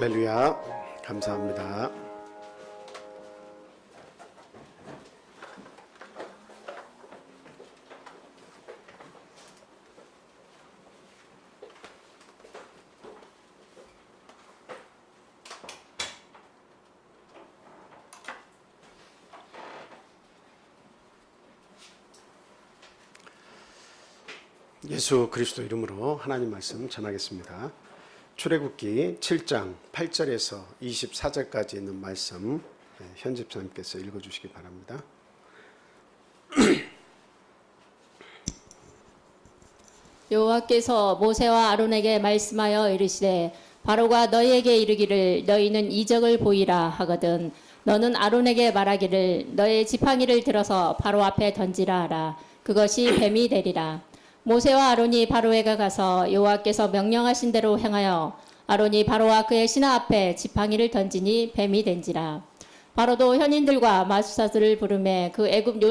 할렐루야. 감사합니다. 예수 그리스도 이름으로 하나님 말씀 전하겠습니다. 출애굽기 7장 8절에서 24절까지 있는 말씀 현집사님께서 읽어주시기 바랍니다. 여호와께서 모세와 아론에게 말씀하여 이르시되 바로가 너희에게 이르기를 너희는 이적을 보이라 하거든 너는 아론에게 말하기를 너의 지팡이를 들어서 바로 앞에 던지라 하라. 그것이 뱀이 되리라. 모세와 아론이 바로에게 가서 여호와께서 명령하신 대로 행하여 아론이 바로와 그의 신하 앞에 지팡이를 던지니 뱀이 된지라. 바로도 현인들과 마술사들을 부르매 그 애굽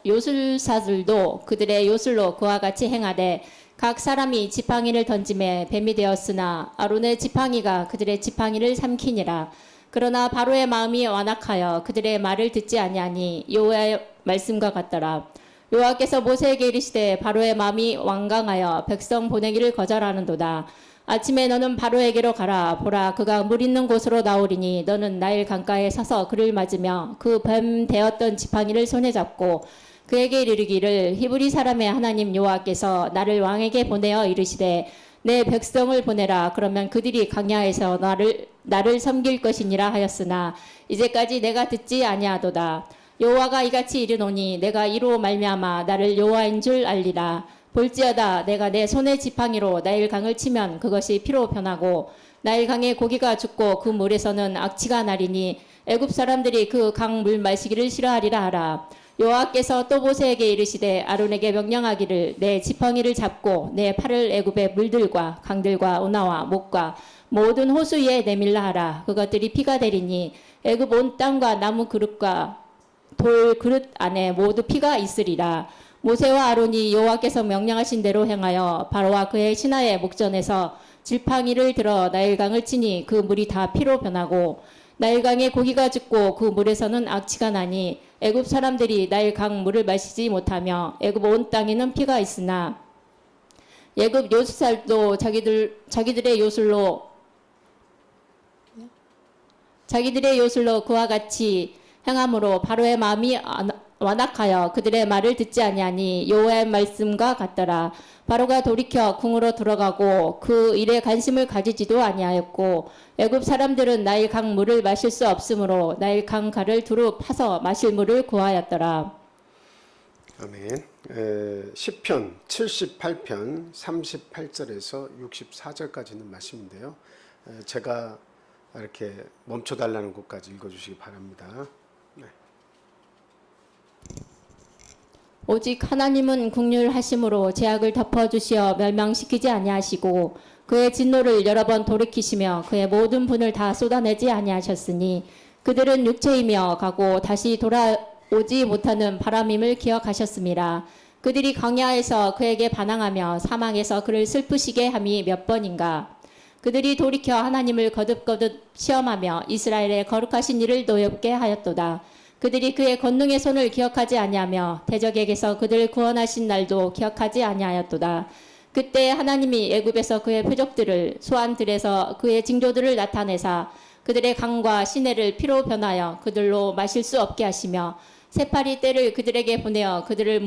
요술사들도 그들의 요술로 그와 같이 행하되 각 사람이 지팡이를 던짐에 뱀이 되었으나 아론의 지팡이가 그들의 지팡이를 삼키니라. 그러나 바로의 마음이 완악하여 그들의 말을 듣지 아니하니 여호와의 말씀과 같더라. 여호와께서 모세에게 이르시되 바로의 마음이 완강하여 백성 보내기를 거절하는도다. 아침에 너는 바로에게로 가라. 보라, 그가 물 있는 곳으로 나오리니 너는 나일 강가에 서서 그를 맞으며 그 뱀 되었던 지팡이를 손에 잡고 그에게 이르기를 히브리 사람의 하나님 여호와께서 나를 왕에게 보내어 이르시되 내 백성을 보내라. 그러면 그들이 광야에서 나를 섬길 것이니라 하였으나 이제까지 내가 듣지 아니하도다. 여호와가 이같이 이르노니 내가 이로 말미암아 나를 여호와인 줄 알리라. 볼지어다 내가 내 손의 지팡이로 나일강을 치면 그것이 피로 변하고 나일강에 고기가 죽고 그 물에서는 악취가 나리니 애굽 사람들이 그 강 물 마시기를 싫어하리라 하라. 여호와께서 또 모세에게 이르시되 아론에게 명령하기를 내 지팡이를 잡고 내 팔을 애굽의 물들과 강들과 운하와 목과 모든 호수 위에 내밀라 하라. 그것들이 피가 되리니 애굽 온 땅과 나무 그릇과 돌 그릇 안에 모두 피가 있으리라. 모세와 아론이 여호와께서 명령하신 대로 행하여 바로와 그의 신하의 목전에서 지팡이를 들어 나일강을 치니 그 물이 다 피로 변하고 나일강에 고기가 죽고 그 물에서는 악취가 나니 애굽 사람들이 나일강 물을 마시지 못하며 애굽 온 땅에는 피가 있으나 애굽 요술살도 자기들의 요술로 그와 같이 행함으로 바로의 마음이 완악하여 그들의 말을 듣지 아니하니 여호와의 말씀과 같더라. 바로가 돌이켜 궁으로 들어가고 그 일에 관심을 가지지도 아니하였고 애굽 사람들은 나일 강 물을 마실 수 없으므로 나일 강 가를 두루 파서 마실 물을 구하였더라. 아멘. 시편 78편 38절에서 64절까지 있는 말씀인데요. 제가 이렇게 멈춰달라는 곳까지 읽어주시기 바랍니다. 네. 오직 하나님은 긍휼하심으로 죄악을 덮어주시어 멸망시키지 아니하시고 그의 진노를 여러 번 돌이키시며 그의 모든 분을 다 쏟아내지 아니하셨으니 그들은 육체이며 가고 다시 돌아오지 못하는 바람임을 기억하셨습니다. 그들이 광야에서 그에게 반항하며 사망에서 그를 슬프시게 함이 몇 번인가. 그들이 돌이켜 하나님을 거듭거듭 시험하며 이스라엘의 거룩하신 일을 노엽게 하였도다. 그들이 그의 권능의 손을 기억하지 아니하며 대적에게서 그들을 구원하신 날도 기억하지 아니하였도다. 그때 하나님이 애굽에서 그의 표적들을 소환들에서 그의 징조들을 나타내사 그들의 강과 시내를 피로 변하여 그들로 마실 수 없게 하시며 새파리 떼를 그들에게 보내어 그들을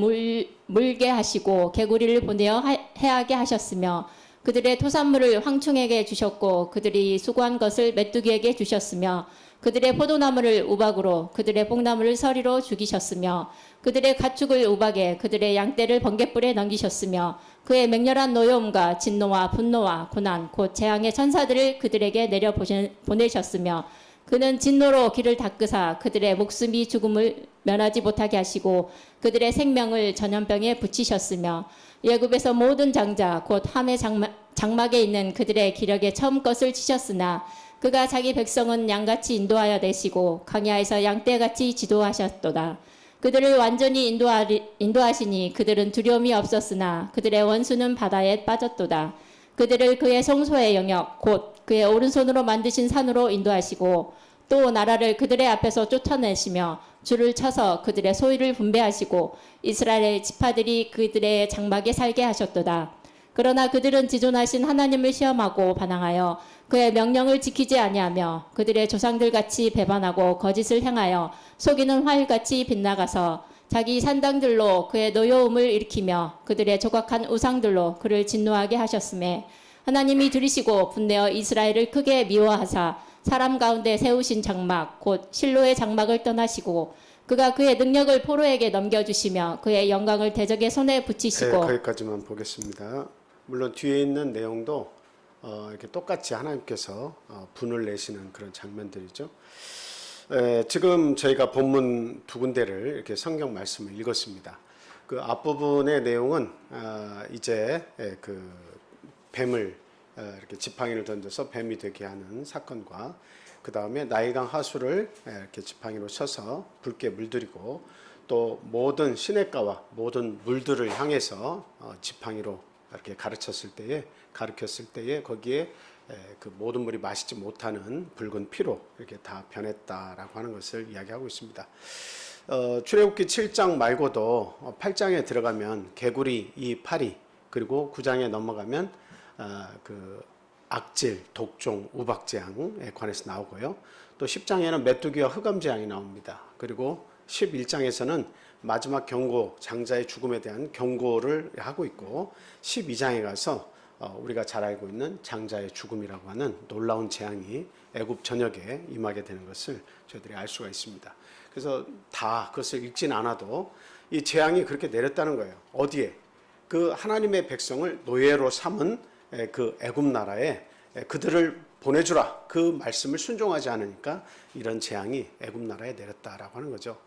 물게 하시고 개구리를 보내어 해하게 하셨으며 그들의 토산물을 황충에게 주셨고 그들이 수고한 것을 메뚜기에게 주셨으며 그들의 포도나무를 우박으로 그들의 뽕나무를 서리로 죽이셨으며 그들의 가축을 우박에 그들의 양떼를 번갯불에 넘기셨으며 그의 맹렬한 노여움과 진노와 분노와 고난 곧 재앙의 천사들을 그들에게 내려 보내셨으며 그는 진노로 길을 닦으사 그들의 목숨이 죽음을 면하지 못하게 하시고 그들의 생명을 전염병에 붙이셨으며 애굽에서 모든 장자 곧 함의 장막에 있는 그들의 기력에 처음 것을 치셨으나 그가 자기 백성은 양같이 인도하여 내시고 광야에서 양떼같이 지도하셨도다. 그들을 완전히 인도하시니 그들은 두려움이 없었으나 그들의 원수는 바다에 빠졌도다. 그들을 그의 성소의 영역 곧 그의 오른손으로 만드신 산으로 인도하시고 또 나라를 그들의 앞에서 쫓아내시며 줄을 쳐서 그들의 소유를 분배하시고 이스라엘의 지파들이 그들의 장막에 살게 하셨도다. 그러나 그들은 지존하신 하나님을 시험하고 반항하여 그의 명령을 지키지 아니하며 그들의 조상들 같이 배반하고 거짓을 행하여 속이는 화일같이 빗나가서 자기 산당들로 그의 노여움을 일으키며 그들의 조각한 우상들로 그를 진노하게 하셨음에 하나님이 들으시고 분내어 이스라엘을 크게 미워하사 사람 가운데 세우신 장막 곧 실로의 장막을 떠나시고 그가 그의 능력을 포로에게 넘겨주시며 그의 영광을 대적의 손에 붙이시고 거기까지만 보겠습니다. 물론 뒤에 있는 내용도 이렇게 똑같이 하나님께서 분을 내시는 그런 장면들이죠. 지금 저희가 본문 두 군데를 이렇게 성경 말씀을 읽었습니다. 그 앞부분의 내용은 이제 그 뱀을 이렇게 지팡이를 던져서 뱀이 되게 하는 사건과 그 다음에 나일강 하수를 이렇게 지팡이로 쳐서 붉게 물들이고 또 모든 시냇가와 모든 물들을 향해서 지팡이로 이렇게 가르쳤을 때에 거기에 그 모든 물이 마시지 못하는 붉은 피로 이렇게 다 변했다라고 하는 것을 이야기하고 있습니다. 출애굽기 7장 말고도 8장에 들어가면 개구리 이 파리 그리고 9장에 넘어가면 그 악질, 독종, 우박재앙에 관해서 나오고요. 또 10장에는 메뚜기와 흑암재앙이 나옵니다. 그리고 11장에서는 마지막 경고, 장자의 죽음에 대한 경고를 하고 있고 12장에 가서 우리가 잘 알고 있는 장자의 죽음이라고 하는 놀라운 재앙이 애굽 전역에 임하게 되는 것을 저희들이 알 수가 있습니다. 그래서 다 그것을 읽진 않아도 이 재앙이 그렇게 내렸다는 거예요. 어디에? 그 하나님의 백성을 노예로 삼은 그 애굽 나라에 그들을 보내주라 그 말씀을 순종하지 않으니까 이런 재앙이 애굽 나라에 내렸다라고 하는 거죠.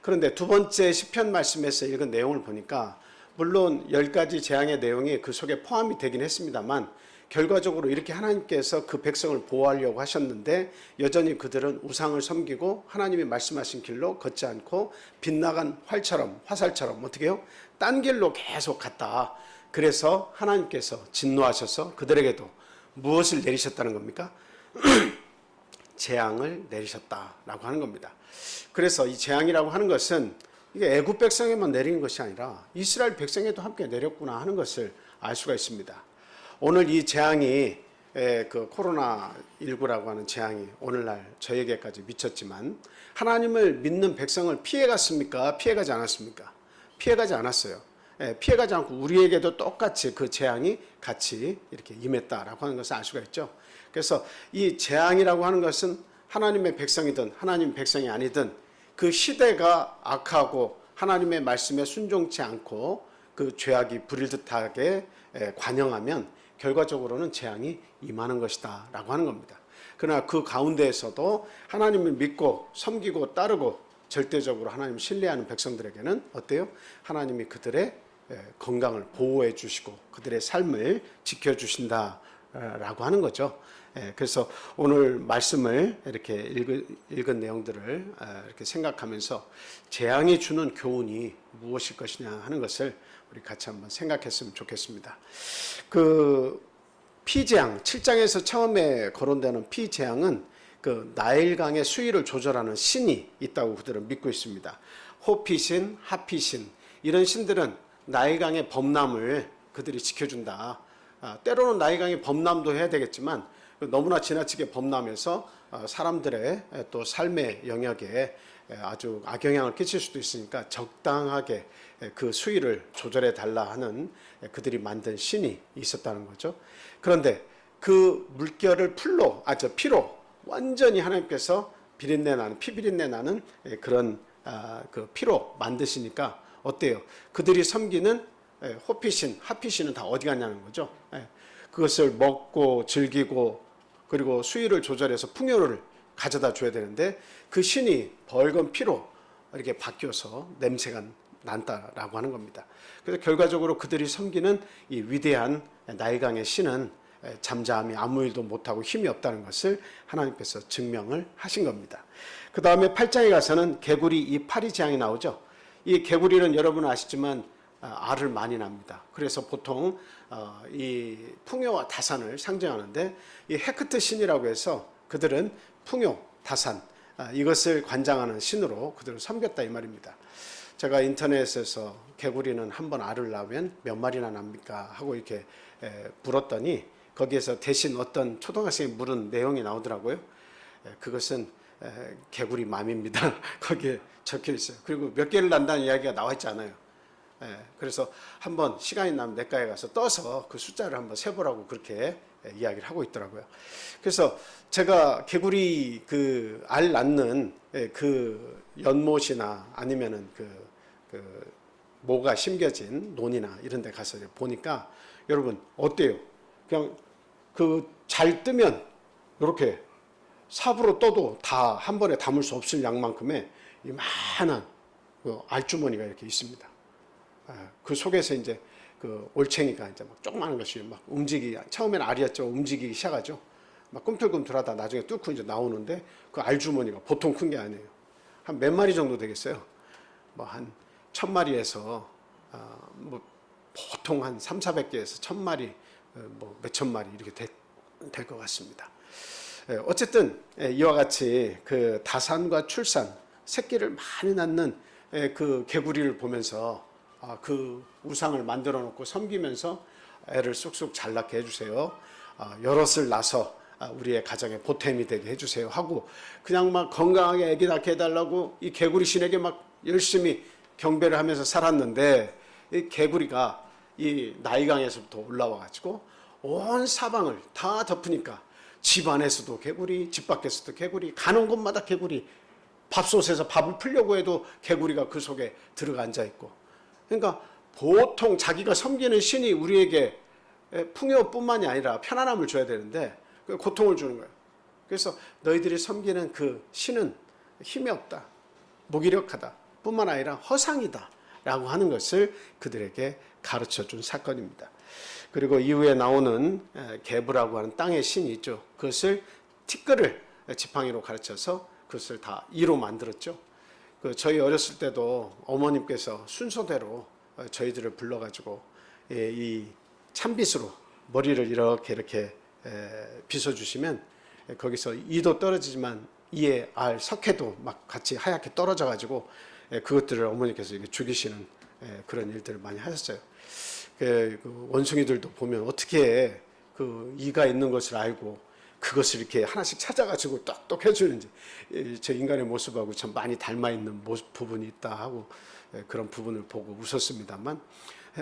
그런데 두 번째 시편 말씀에서 읽은 내용을 보니까 물론 10가지 재앙의 내용이 그 속에 포함이 되긴 했습니다만 결과적으로 이렇게 하나님께서 그 백성을 보호하려고 하셨는데 여전히 그들은 우상을 섬기고 하나님이 말씀하신 길로 걷지 않고 빗나간 활처럼 화살처럼 어떻게 해요? 딴 길로 계속 갔다. 그래서 하나님께서 진노하셔서 그들에게도 무엇을 내리셨다는 겁니까? 재앙을 내리셨다라고 하는 겁니다. 그래서 이 재앙이라고 하는 것은 이게 애굽 백성에만 내리는 것이 아니라 이스라엘 백성에도 함께 내렸구나 하는 것을 알 수가 있습니다. 오늘 이 재앙이 그 코로나19라고 하는 재앙이 오늘날 저에게까지 미쳤지만 하나님을 믿는 백성을 피해갔습니까? 피해가지 않았습니까? 피해가지 않았어요. 피해가지 않고 우리에게도 똑같이 그 재앙이 같이 이렇게 임했다라고 하는 것을 알 수가 있죠. 그래서 이 재앙이라고 하는 것은 하나님의 백성이든 하나님 백성이 아니든 그 시대가 악하고 하나님의 말씀에 순종치 않고 그 죄악이 부릴 듯하게 관영하면 결과적으로는 재앙이 임하는 것이다 라고 하는 겁니다. 그러나 그 가운데에서도 하나님을 믿고 섬기고 따르고 절대적으로 하나님을 신뢰하는 백성들에게는 어때요? 하나님이 그들의 건강을 보호해 주시고 그들의 삶을 지켜주신다라고 하는 거죠. 그래서 오늘 말씀을 이렇게 읽은 내용들을 이렇게 생각하면서 재앙이 주는 교훈이 무엇일 것이냐 하는 것을 우리 같이 한번 생각했으면 좋겠습니다. 그 피재앙 7장에서 처음에 거론되는 피재앙은 그 나일강의 수위를 조절하는 신이 있다고 그들은 믿고 있습니다. 호피신, 하피신 이런 신들은 나일강의 범람을 그들이 지켜준다. 때로는 나일강의 범람도 해야 되겠지만 너무나 지나치게 범람해서 사람들의 또 삶의 영역에 아주 악영향을 끼칠 수도 있으니까 적당하게 그 수위를 조절해 달라 하는 그들이 만든 신이 있었다는 거죠. 그런데 그 물결을 피로 완전히 하나님께서 비린내 나는 피비린내 나는 그런 그 피로 만드시니까 어때요? 그들이 섬기는 호피신, 하피신은 다 어디 갔냐는 거죠. 그것을 먹고 즐기고 그리고 수위를 조절해서 풍요를 가져다 줘야 되는데 그 신이 벌건 피로 이렇게 바뀌어서 냄새가 난다라고 하는 겁니다. 그래서 결과적으로 그들이 섬기는 이 위대한 나일강의 신은 잠잠히 아무 일도 못하고 힘이 없다는 것을 하나님께서 증명을 하신 겁니다. 그 다음에 8장에 가서는 개구리 이 파리 재앙이 나오죠. 이 개구리는 여러분 아시지만 알을 많이 납니다. 그래서 보통 이 풍요와 다산을 상징하는데 이 헤크트 신이라고 해서 그들은 풍요, 다산 이것을 관장하는 신으로 그들을 섬겼다 이 말입니다. 제가 인터넷에서 개구리는 한 번 알을 낳으면 몇 마리나 납니까 하고 이렇게 물었더니 거기에서 대신 어떤 초등학생이 물은 내용이 나오더라고요. 그것은 개구리 맘입니다. 거기에 적혀 있어요. 그리고 몇 개를 낳는다는 이야기가 나와 있지 않아요. 그래서 한번 시간이 나면 내과에 가서 떠서 그 숫자를 한번 세보라고 그렇게 이야기를 하고 있더라고요. 그래서 제가 개구리 그 알 낳는 그 연못이나 아니면은 그 모가 심겨진 논이나 이런 데 가서 보니까 여러분 어때요? 그냥 그 잘 뜨면 이렇게 삽으로 떠도 다 한 번에 담을 수 없을 양만큼의 이만한 그 알주머니가 이렇게 있습니다. 그 속에서 이제 그 올챙이가 이제 막 조그마한 것이 막 처음에는 알이었죠. 움직이기 시작하죠. 막 꿈틀꿈틀하다 나중에 뚫고 이제 나오는데 그 알주머니가 보통 큰 게 아니에요. 한 몇 마리 정도 되겠어요. 뭐 한 1000마리에서 뭐 보통 한 300~400개에서 1000마리 뭐 몇천 마리 이렇게 될 것 같습니다. 어쨌든 이와 같이 그 다산과 출산, 새끼를 많이 낳는 그 개구리를 보면서 그 우상을 만들어 놓고 섬기면서 애를 쑥쑥 잘 낳게 해주세요. 여럿을 낳아서 우리의 가정의 보탬이 되게 해주세요 하고 그냥 막 건강하게 애기 낳게 해달라고 이 개구리 신에게 막 열심히 경배를 하면서 살았는데 이 개구리가 이 나이강에서부터 올라와 가지고 온 사방을 다 덮으니까 집 안에서도 개구리, 집 밖에서도 개구리, 가는 곳마다 개구리, 밥솥에서 밥을 풀려고 해도 개구리가 그 속에 들어가 앉아 있고. 그러니까 보통 자기가 섬기는 신이 우리에게 풍요뿐만이 아니라 편안함을 줘야 되는데 고통을 주는 거예요. 그래서 너희들이 섬기는 그 신은 힘이 없다, 무기력하다 뿐만 아니라 허상이다 라고 하는 것을 그들에게 가르쳐 준 사건입니다. 그리고 이후에 나오는 게브라고 하는 땅의 신이 있죠. 그것을 티끌을 지팡이로 가르쳐서 그것을 다 이로 만들었죠. 저희 어렸을 때도 어머님께서 순서대로 저희들을 불러가지고 이 찬빗으로 머리를 이렇게 빗어주시면 거기서 이도 떨어지지만 이에 알 석회도 막 같이 하얗게 떨어져가지고 그것들을 어머니께서 죽이시는 그런 일들을 많이 하셨어요. 그 원숭이들도 보면 어떻게 그 이가 있는 것을 알고 그것을 이렇게 하나씩 찾아가지고 똑똑 해주는지 제 인간의 모습하고 참 많이 닮아 있는 부분이 있다 하고 그런 부분을 보고 웃었습니다만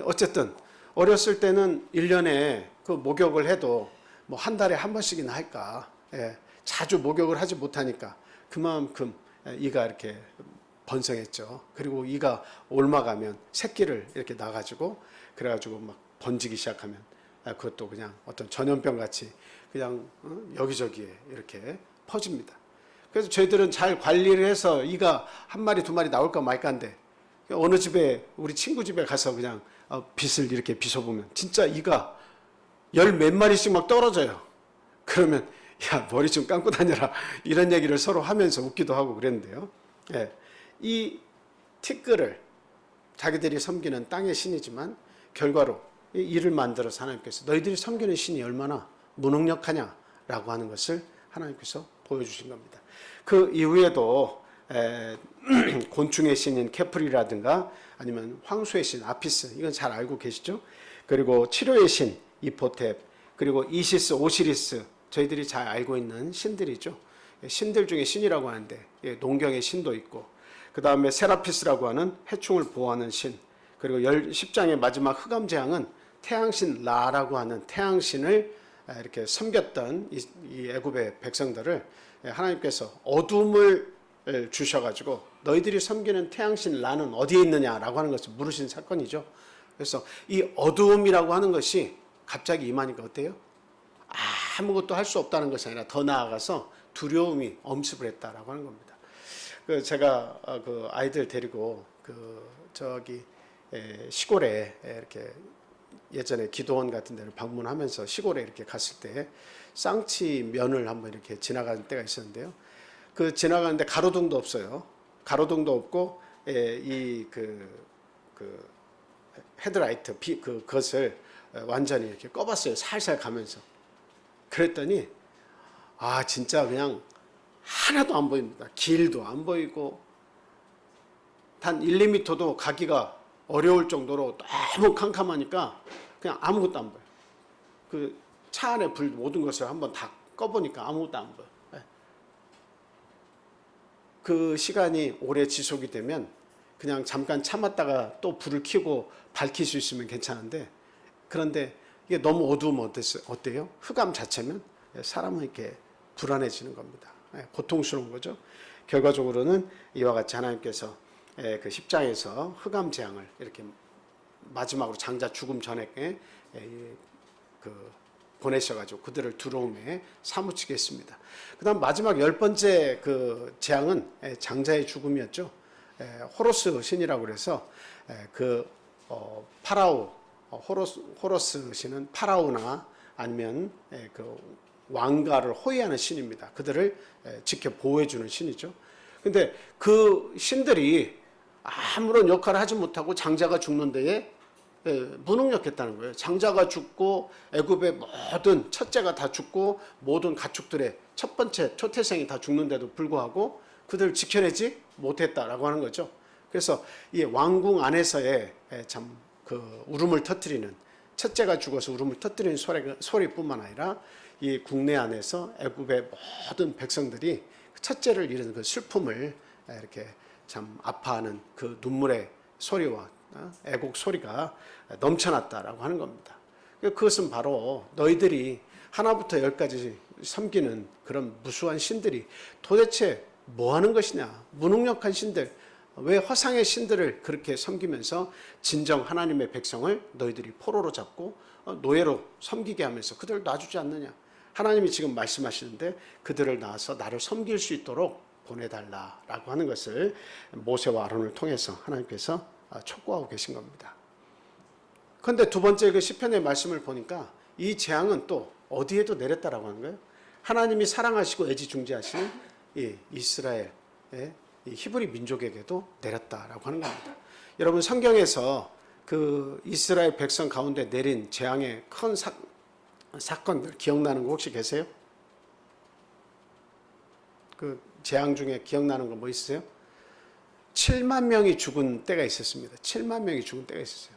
어쨌든 어렸을 때는 1년에 그 목욕을 해도 뭐 한 달에 한 번씩이나 할까 자주 목욕을 하지 못하니까 그만큼 이가 이렇게 번성했죠. 그리고 이가 옮아가면 새끼를 이렇게 낳아가지고 그래가지고 막 번지기 시작하면 그것도 그냥 어떤 전염병 같이 그냥 여기저기에 이렇게 퍼집니다. 그래서 저희들은 잘 관리를 해서 이가 한 마리 두 마리 나올까 말까인데 어느 집에 우리 친구 집에 가서 그냥 빗을 이렇게 빗어보면 진짜 이가 열 몇 마리씩 막 떨어져요. 그러면 야 머리 좀 감고 다녀라 이런 얘기를 서로 하면서 웃기도 하고 그랬는데요. 이 티끌을 자기들이 섬기는 땅의 신이지만 결과로 이 일을 만들어서 하나님께서 너희들이 섬기는 신이 얼마나 무능력하냐라고 하는 것을 하나님께서 보여주신 겁니다. 그 이후에도 곤충의 신인 케프리라든가 아니면 황소의 신 아피스 이건 잘 알고 계시죠? 그리고 치료의 신 이포텝 그리고 이시스 오시리스 저희들이 잘 알고 있는 신들이죠. 신들 중에 신이라고 하는데 농경의 신도 있고 그 다음에 세라피스라고 하는 해충을 보호하는 신 그리고 10장의 마지막 흑암재앙은 태양신 라라고 하는 태양신을 이렇게 섬겼던 이 애굽의 백성들을 하나님께서 어둠을 주셔가지고 너희들이 섬기는 태양신 라는 어디에 있느냐라고 하는 것을 물으신 사건이죠. 그래서 이 어둠이라고 하는 것이 갑자기 임하니까 어때요? 아무것도 할 수 없다는 것이 아니라 더 나아가서 두려움이 엄습을 했다라고 하는 겁니다. 제가 그 아이들 데리고 저기 시골에 이렇게 예전에 기도원 같은 데를 방문하면서 시골에 이렇게 갔을 때 쌍치 면을 한번 이렇게 지나가는 때가 있었는데요. 그 지나가는데 가로등도 없어요. 가로등도 없고 이 헤드라이트 그것을 완전히 이렇게 꺼봤어요. 살살 가면서. 그랬더니 진짜 그냥 하나도 안 보입니다. 길도 안 보이고 단 1, 2m도 가기가 어려울 정도로 너무 캄캄하니까 그냥 아무것도 안 보여요. 그 차 안에 불 모든 것을 한번 다 꺼보니까 아무것도 안 보여요. 그 시간이 오래 지속이 되면 그냥 잠깐 참았다가 또 불을 켜고 밝힐 수 있으면 괜찮은데, 그런데 이게 너무 어두우면 어때요? 흑암 자체면 사람은 이렇게 불안해지는 겁니다. 고통스러운 거죠. 결과적으로는 이와 같이 하나님께서 그 10장에서 흑암 재앙을 이렇게 마지막으로 장자 죽음 전에 보내셔가지고 그들을 두려움에 사무치게 했습니다. 그 다음 마지막 10번째 그 재앙은 장자의 죽음이었죠. 호로스 신이라고 그래서 파라오, 호로스 신은 파라오나 아니면 그 왕가를 호위하는 신입니다. 그들을 지켜 보호해주는 신이죠. 근데 그 신들이 아무런 역할을 하지 못하고 장자가 죽는 데에 무능력했다는 거예요. 장자가 죽고 애굽의 모든 첫째가 다 죽고 모든 가축들의 첫 번째 초태생이 다 죽는데도 불구하고 그들을 지켜내지 못했다라고 하는 거죠. 그래서 이 왕궁 안에서의 참 그 울음을 터뜨리는, 첫째가 죽어서 울음을 터뜨리는 소리뿐만 아니라 이 국내 안에서 애굽의 모든 백성들이 첫째를 잃은 그 슬픔을 이렇게 참 아파하는 그 눈물의 소리와 애곡 소리가 넘쳐났다라고 하는 겁니다. 그것은 바로 너희들이 하나부터 열까지 섬기는 그런 무수한 신들이 도대체 뭐 하는 것이냐, 무능력한 신들, 왜 허상의 신들을 그렇게 섬기면서 진정 하나님의 백성을 너희들이 포로로 잡고 노예로 섬기게 하면서 그들을 놔주지 않느냐. 하나님이 지금 말씀하시는데 그들을 낳아서 나를 섬길 수 있도록 보내달라라고 하는 것을 모세와 아론을 통해서 하나님께서 촉구하고 계신 겁니다. 그런데 두 번째 그 시편의 말씀을 보니까 이 재앙은 또 어디에도 내렸다라고 하는 거예요. 하나님이 사랑하시고 애지중지하시는 이 이스라엘, 이 히브리 민족에게도 내렸다라고 하는 겁니다. 여러분 성경에서 그 이스라엘 백성 가운데 내린 재앙의 큰 사건들 기억나는 거 혹시 계세요? 그 재앙 중에 기억나는 거 뭐 있어요? 7만 명이 죽은 때가 있었습니다. 7만 명이 죽은 때가 있었어요.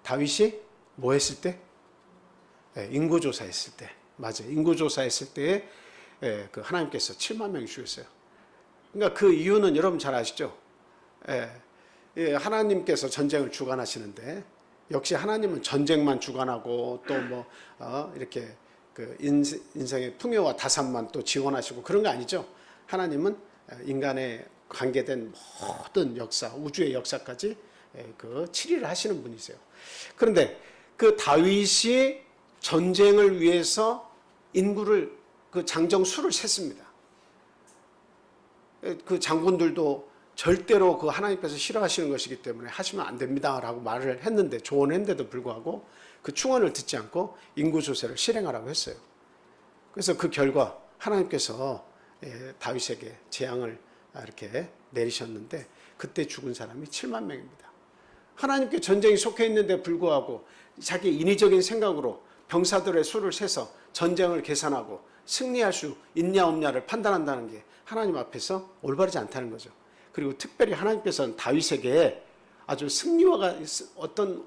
다윗이 뭐 했을 때? 인구조사 했을 때. 맞아요. 인구조사 했을 때에 그 하나님께서 7만 명이 죽였어요. 그러니까 그 이유는 여러분 잘 아시죠? 하나님께서 전쟁을 주관하시는데 역시 하나님은 전쟁만 주관하고 또 뭐 이렇게 그 인생의 풍요와 다산만 또 지원하시고 그런 거 아니죠. 하나님은 인간의 관계된 모든 역사, 우주의 역사까지 그 치리를 하시는 분이세요. 그런데 그 다윗이 전쟁을 위해서 인구를 그 장정 수를 셌습니다. 그 장군들도 절대로 그 하나님께서 싫어하시는 것이기 때문에 하시면 안 됩니다라고 말을 했는데, 조언했는데도 불구하고 그 충언을 듣지 않고 인구조사를 실행하라고 했어요. 그래서 그 결과 하나님께서 다윗에게 재앙을 이렇게 내리셨는데 그때 죽은 사람이 7만 명입니다. 하나님께 전쟁이 속해 있는데 불구하고 자기 인위적인 생각으로 병사들의 수를 세서 전쟁을 계산하고 승리할 수 있냐 없냐를 판단한다는 게 하나님 앞에서 올바르지 않다는 거죠. 그리고 특별히 하나님께서는 다윗에게 아주 승리와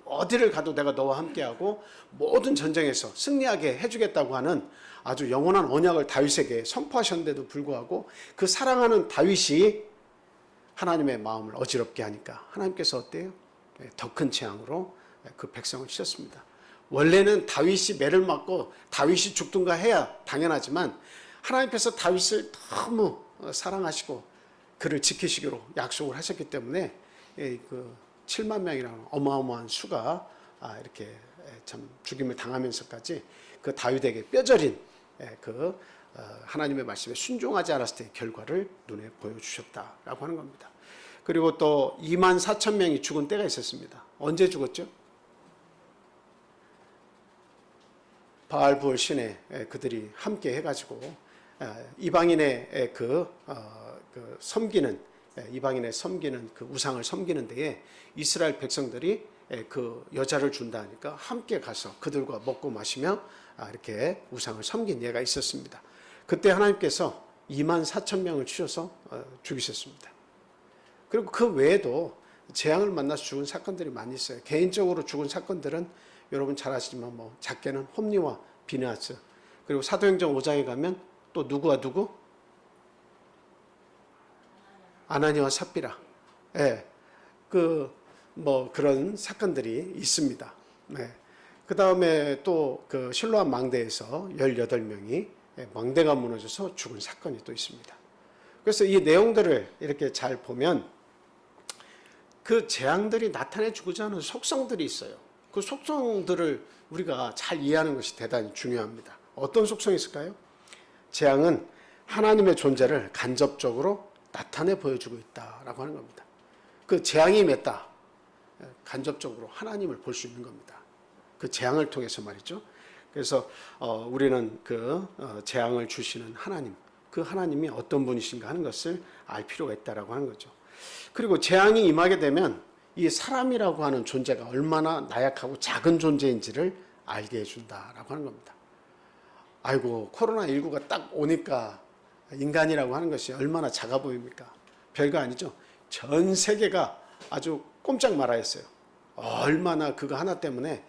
어디를 가도 내가 너와 함께하고 모든 전쟁에서 승리하게 해주겠다고 하는 아주 영원한 언약을 다윗에게 선포하셨는데도 불구하고 그 사랑하는 다윗이 하나님의 마음을 어지럽게 하니까 하나님께서 어때요? 더 큰 재앙으로 그 백성을 치셨습니다. 원래는 다윗이 매를 맞고 다윗이 죽든가 해야 당연하지만 하나님께서 다윗을 너무 사랑하시고 그를 지키시기로 약속을 하셨기 때문에 그 7만 명이라는 어마어마한 수가 이렇게 참 죽임을 당하면서까지 그 다윗에게 뼈저린 그 하나님의 말씀에 순종하지 않았을 때의 결과를 눈에 보여주셨다라고 하는 겁니다. 그리고 또 2만 4천 명이 죽은 때가 있었습니다. 언제 죽었죠? 바알부올 신에 그들이 함께 해가지고 이방인의 섬기는 그 우상을 섬기는 데에 이스라엘 백성들이 그 여자를 준다니까 함께 가서 그들과 먹고 마시며 이렇게 우상을 섬긴 예가 있었습니다. 그때 하나님께서 24,000명을 치셔서 죽이셨습니다. 그리고 그 외에도 재앙을 만나서 죽은 사건들이 많이 있어요. 개인적으로 죽은 사건들은 여러분 잘 아시지만 뭐 작게는 홈리와 비느하스, 그리고 사도행전 5장에 가면 또 누구와 누구? 아나니와 삽비라. 예. 뭐 그런 사건들이 있습니다. 네. 그 다음에 또 그 실로암 망대에서 18명이 망대가 무너져서 죽은 사건이 또 있습니다. 그래서 이 내용들을 이렇게 잘 보면 그 재앙들이 나타내 주고자 하는 속성들이 있어요. 그 속성들을 우리가 잘 이해하는 것이 대단히 중요합니다. 어떤 속성이 있을까요? 재앙은 하나님의 존재를 간접적으로 나타내 보여주고 있다라고 하는 겁니다. 그 재앙이 맺다. 간접적으로 하나님을 볼 수 있는 겁니다. 그 재앙을 통해서 말이죠. 그래서 우리는 그 재앙을 주시는 하나님, 그 하나님이 어떤 분이신가 하는 것을 알 필요가 있다라고 하는 거죠. 그리고 재앙이 임하게 되면 이 사람이라고 하는 존재가 얼마나 나약하고 작은 존재인지를 알게 해준다라고 하는 겁니다. 아이고, 코로나19가 딱 오니까 인간이라고 하는 것이 얼마나 작아 보입니까? 별거 아니죠. 전 세계가 아주 꼼짝 말아 했어요. 얼마나 그거 하나 때문에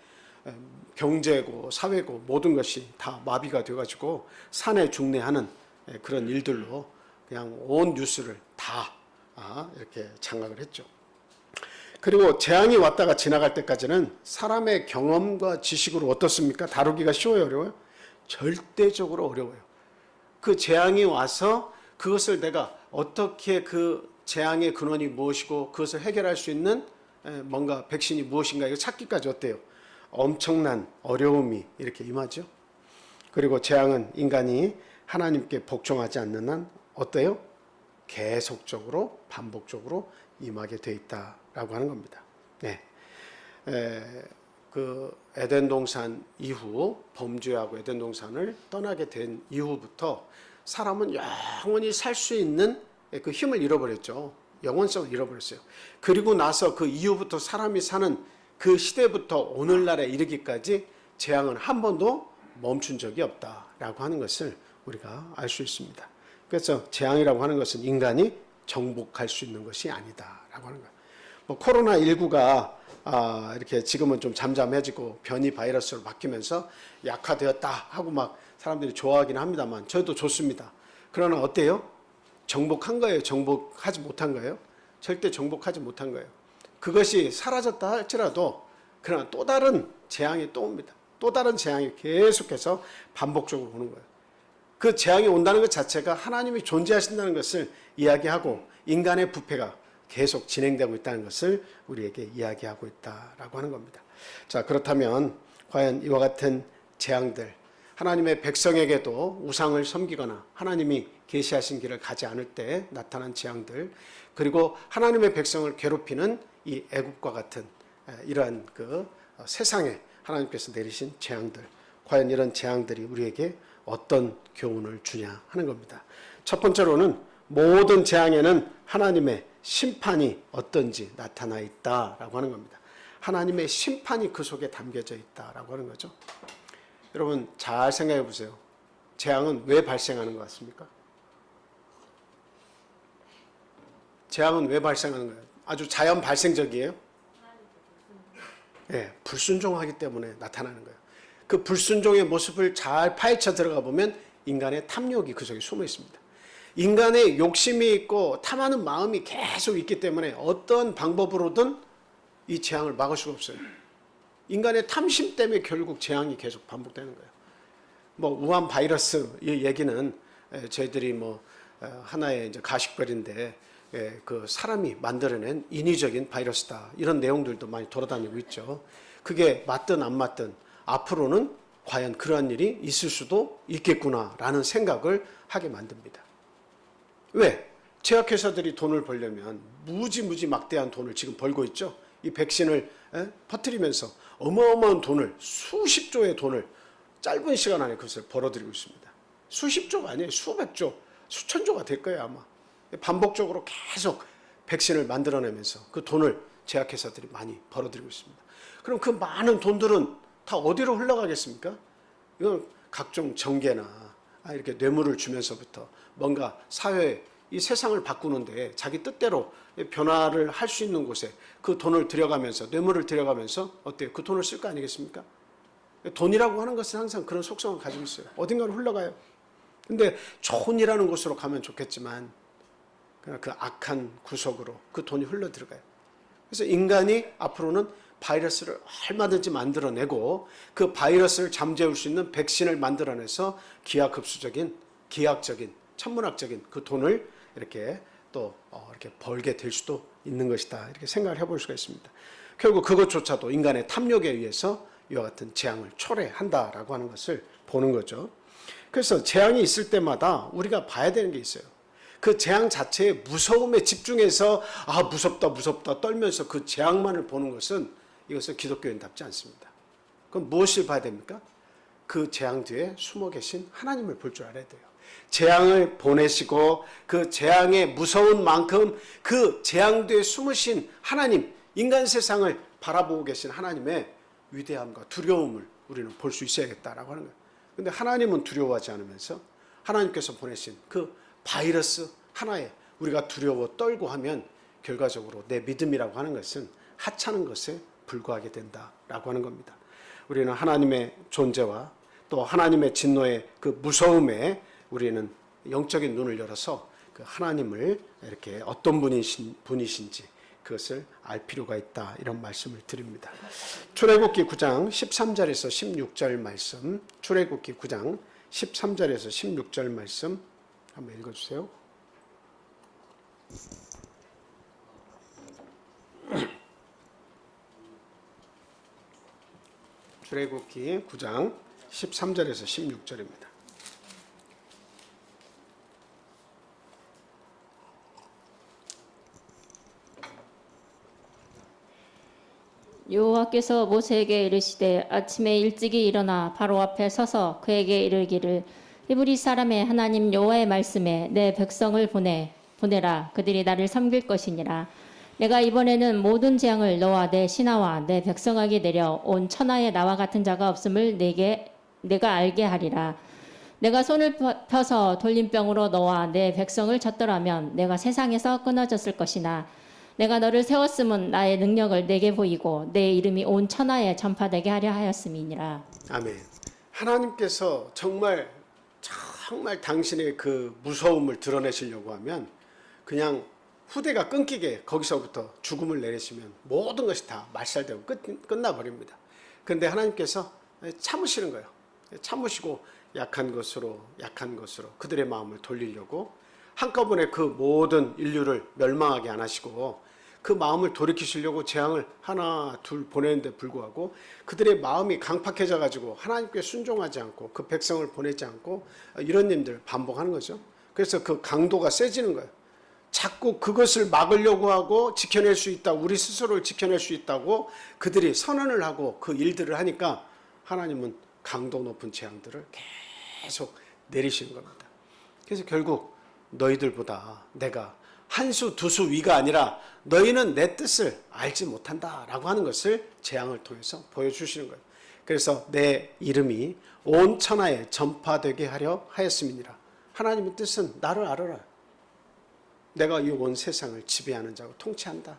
경제고 사회고 모든 것이 다 마비가 돼가지고 산에 중내하는 그런 일들로 그냥 온 뉴스를 다 이렇게 장악을 했죠. 그리고 재앙이 왔다가 지나갈 때까지는 사람의 경험과 지식으로 어떻습니까? 다루기가 쉬워요, 어려워요? 절대적으로 어려워요. 그 재앙이 와서 그것을 내가 어떻게 그 재앙의 근원이 무엇이고 그것을 해결할 수 있는 뭔가 백신이 무엇인가 이거 찾기까지 어때요? 엄청난 어려움이 이렇게 임하죠. 그리고 재앙은 인간이 하나님께 복종하지 않는 한 어때요? 계속적으로 반복적으로 임하게 돼 있다라고 하는 겁니다. 네. 그 에덴 동산 이후 범죄하고 에덴 동산을 떠나게 된 이후부터 사람은 영원히 살 수 있는 그 힘을 잃어버렸죠. 영원성을 잃어버렸어요. 그리고 나서 그 이후부터 사람이 사는 그 시대부터 오늘날에 이르기까지 재앙은 한 번도 멈춘 적이 없다라고 하는 것을 우리가 알 수 있습니다. 그래서 재앙이라고 하는 것은 인간이 정복할 수 있는 것이 아니다라고 하는 거예요. 뭐 코로나19가 이렇게 지금은 좀 잠잠해지고 변이 바이러스로 바뀌면서 약화되었다 하고 막 사람들이 좋아하긴 합니다만 저도 좋습니다. 그러나 어때요? 정복한 거예요? 정복하지 못한 거예요? 절대 정복하지 못한 거예요. 그것이 사라졌다 할지라도 그러나 또 다른 재앙이 또 옵니다. 또 다른 재앙이 계속해서 반복적으로 오는 거예요. 그 재앙이 온다는 것 자체가 하나님이 존재하신다는 것을 이야기하고 인간의 부패가 계속 진행되고 있다는 것을 우리에게 이야기하고 있다라고 하는 겁니다. 자, 그렇다면 과연 이와 같은 재앙들, 하나님의 백성에게도 우상을 섬기거나 하나님이 계시하신 길을 가지 않을 때 나타난 재앙들, 그리고 하나님의 백성을 괴롭히는 이 애국과 같은 이러한 그 세상에 하나님께서 내리신 재앙들, 과연 이런 재앙들이 우리에게 어떤 교훈을 주냐 하는 겁니다. 첫 번째로는 모든 재앙에는 하나님의 심판이 어떤지 나타나 있다라고 하는 겁니다. 하나님의 심판이 그 속에 담겨져 있다라고 하는 거죠. 여러분 잘 생각해 보세요. 재앙은 왜 발생하는 것 같습니까? 재앙은 왜 발생하는 거예요? 아주 자연 발생적이에요? 네, 불순종하기 때문에 나타나는 거예요. 그 불순종의 모습을 잘 파헤쳐 들어가 보면 인간의 탐욕이 그 속에 숨어 있습니다. 인간의 욕심이 있고 탐하는 마음이 계속 있기 때문에 어떤 방법으로든 이 재앙을 막을 수가 없어요. 인간의 탐심 때문에 결국 재앙이 계속 반복되는 거예요. 뭐 우한 바이러스 이 얘기는 저희들이 뭐 하나의 이제 가십거리인데 그 사람이 만들어낸 인위적인 바이러스다 이런 내용들도 많이 돌아다니고 있죠. 그게 맞든 안 맞든 앞으로는 과연 그러한 일이 있을 수도 있겠구나라는 생각을 하게 만듭니다. 왜? 제약회사들이 돈을 벌려면 무지 막대한 돈을 지금 벌고 있죠. 이 백신을 퍼뜨리면서 어마어마한 돈을 수십조의 돈을 짧은 시간 안에 그것을 벌어들이고 있습니다. 수십조가 아니에요. 수백조, 수천조가 될 거예요 아마. 반복적으로 계속 백신을 만들어내면서 그 돈을 제약회사들이 많이 벌어들이고 있습니다. 그럼 그 많은 돈들은 다 어디로 흘러가겠습니까? 이건 각종 정계나 이렇게 뇌물을 주면서부터 뭔가 사회, 이 세상을 바꾸는데 자기 뜻대로 변화를 할 수 있는 곳에 그 돈을 들여가면서, 뇌물을 들여가면서 어때요? 그 돈을 쓸 거 아니겠습니까? 돈이라고 하는 것은 항상 그런 속성을 가지고 있어요. 어딘가로 흘러가요. 근데 좋은이라는 곳으로 가면 좋겠지만 그냥 그 악한 구석으로 그 돈이 흘러 들어가요. 그래서 인간이 앞으로는 바이러스를 얼마든지 만들어내고 그 바이러스를 잠재울 수 있는 백신을 만들어내서 기하급수적인, 기하학적인, 천문학적인 그 돈을 이렇게 또 이렇게 벌게 될 수도 있는 것이다. 이렇게 생각을 해볼 수가 있습니다. 결국 그것조차도 인간의 탐욕에 의해서 이와 같은 재앙을 초래한다라고 하는 것을 보는 거죠. 그래서 재앙이 있을 때마다 우리가 봐야 되는 게 있어요. 그 재앙 자체의 무서움에 집중해서 무섭다 무섭다 떨면서 그 재앙만을 보는 것은 이것은 기독교인답지 않습니다. 그럼 무엇을 봐야 됩니까? 그 재앙 뒤에 숨어 계신 하나님을 볼 줄 알아야 돼요. 재앙을 보내시고 그 재앙의 무서운 만큼 그 재앙 뒤에 숨으신 하나님, 인간 세상을 바라보고 계신 하나님의 위대함과 두려움을 우리는 볼 수 있어야겠다라고 하는 거예요. 근데 하나님은 두려워하지 않으면서 하나님께서 보내신 그 바이러스 하나에 우리가 두려워 떨고 하면 결과적으로 내 믿음이라고 하는 것은 하찮은 것에 불과하게 된다라고 하는 겁니다. 우리는 하나님의 존재와 또 하나님의 진노의 그 무서움에 우리는 영적인 눈을 열어서 그 하나님을 이렇게 어떤 분이신지 그것을 알 필요가 있다, 이런 말씀을 드립니다. 출애굽기 9장 13절에서 16절 말씀, 출애굽기 9장 13절에서 16절 말씀 한번 읽어주세요. 출애굽기 9장 13절에서 16절입니다. 여호와께서 모세에게 이르시되 아침에 일찍이 일어나 바로 앞에 서서 그에게 이르기를 히브리 사람의 하나님 여호와의 말씀에 내 백성을 보내라. 그들이 나를 섬길 것이니라. 내가 이번에는 모든 재앙을 너와 내 신하와 내 백성에게 내려 온 천하에 나와 같은 자가 없음을 내가 알게 하리라. 내가 손을 펴서 돌림병으로 너와 내 백성을 쳤더라면 내가 세상에서 끊어졌을 것이나 내가 너를 세웠음은 나의 능력을 내게 보이고 내 이름이 온 천하에 전파되게 하려 하였음이니라. 아멘. 하나님께서 정말 당신의 그 무서움을 드러내시려고 하면 그냥 후대가 끊기게 거기서부터 죽음을 내리시면 모든 것이 다 말살되고 끝나버립니다. 그런데 하나님께서 참으시는 거예요. 참으시고 약한 것으로 그들의 마음을 돌리려고 한꺼번에 그 모든 인류를 멸망하게 안 하시고 그 마음을 돌이키시려고 재앙을 하나 둘 보내는데 불구하고 그들의 마음이 강팍해져 가지고 하나님께 순종하지 않고 그 백성을 보내지 않고 이런 일들 반복하는 거죠. 그래서 그 강도가 세지는 거예요. 자꾸 그것을 막으려고 하고 지켜낼 수 있다, 우리 스스로를 지켜낼 수 있다고 그들이 선언을 하고 그 일들을 하니까 하나님은 강도 높은 재앙들을 계속 내리시는 겁니다. 그래서 결국 너희들보다 내가 한 수 두 수 위가 아니라 너희는 내 뜻을 알지 못한다라고 하는 것을 재앙을 통해서 보여주시는 거예요. 그래서 내 이름이 온 천하에 전파되게 하려 하였음이니라. 하나님의 뜻은 나를 알아라. 내가 이 온 세상을 지배하는 자고 통치한다.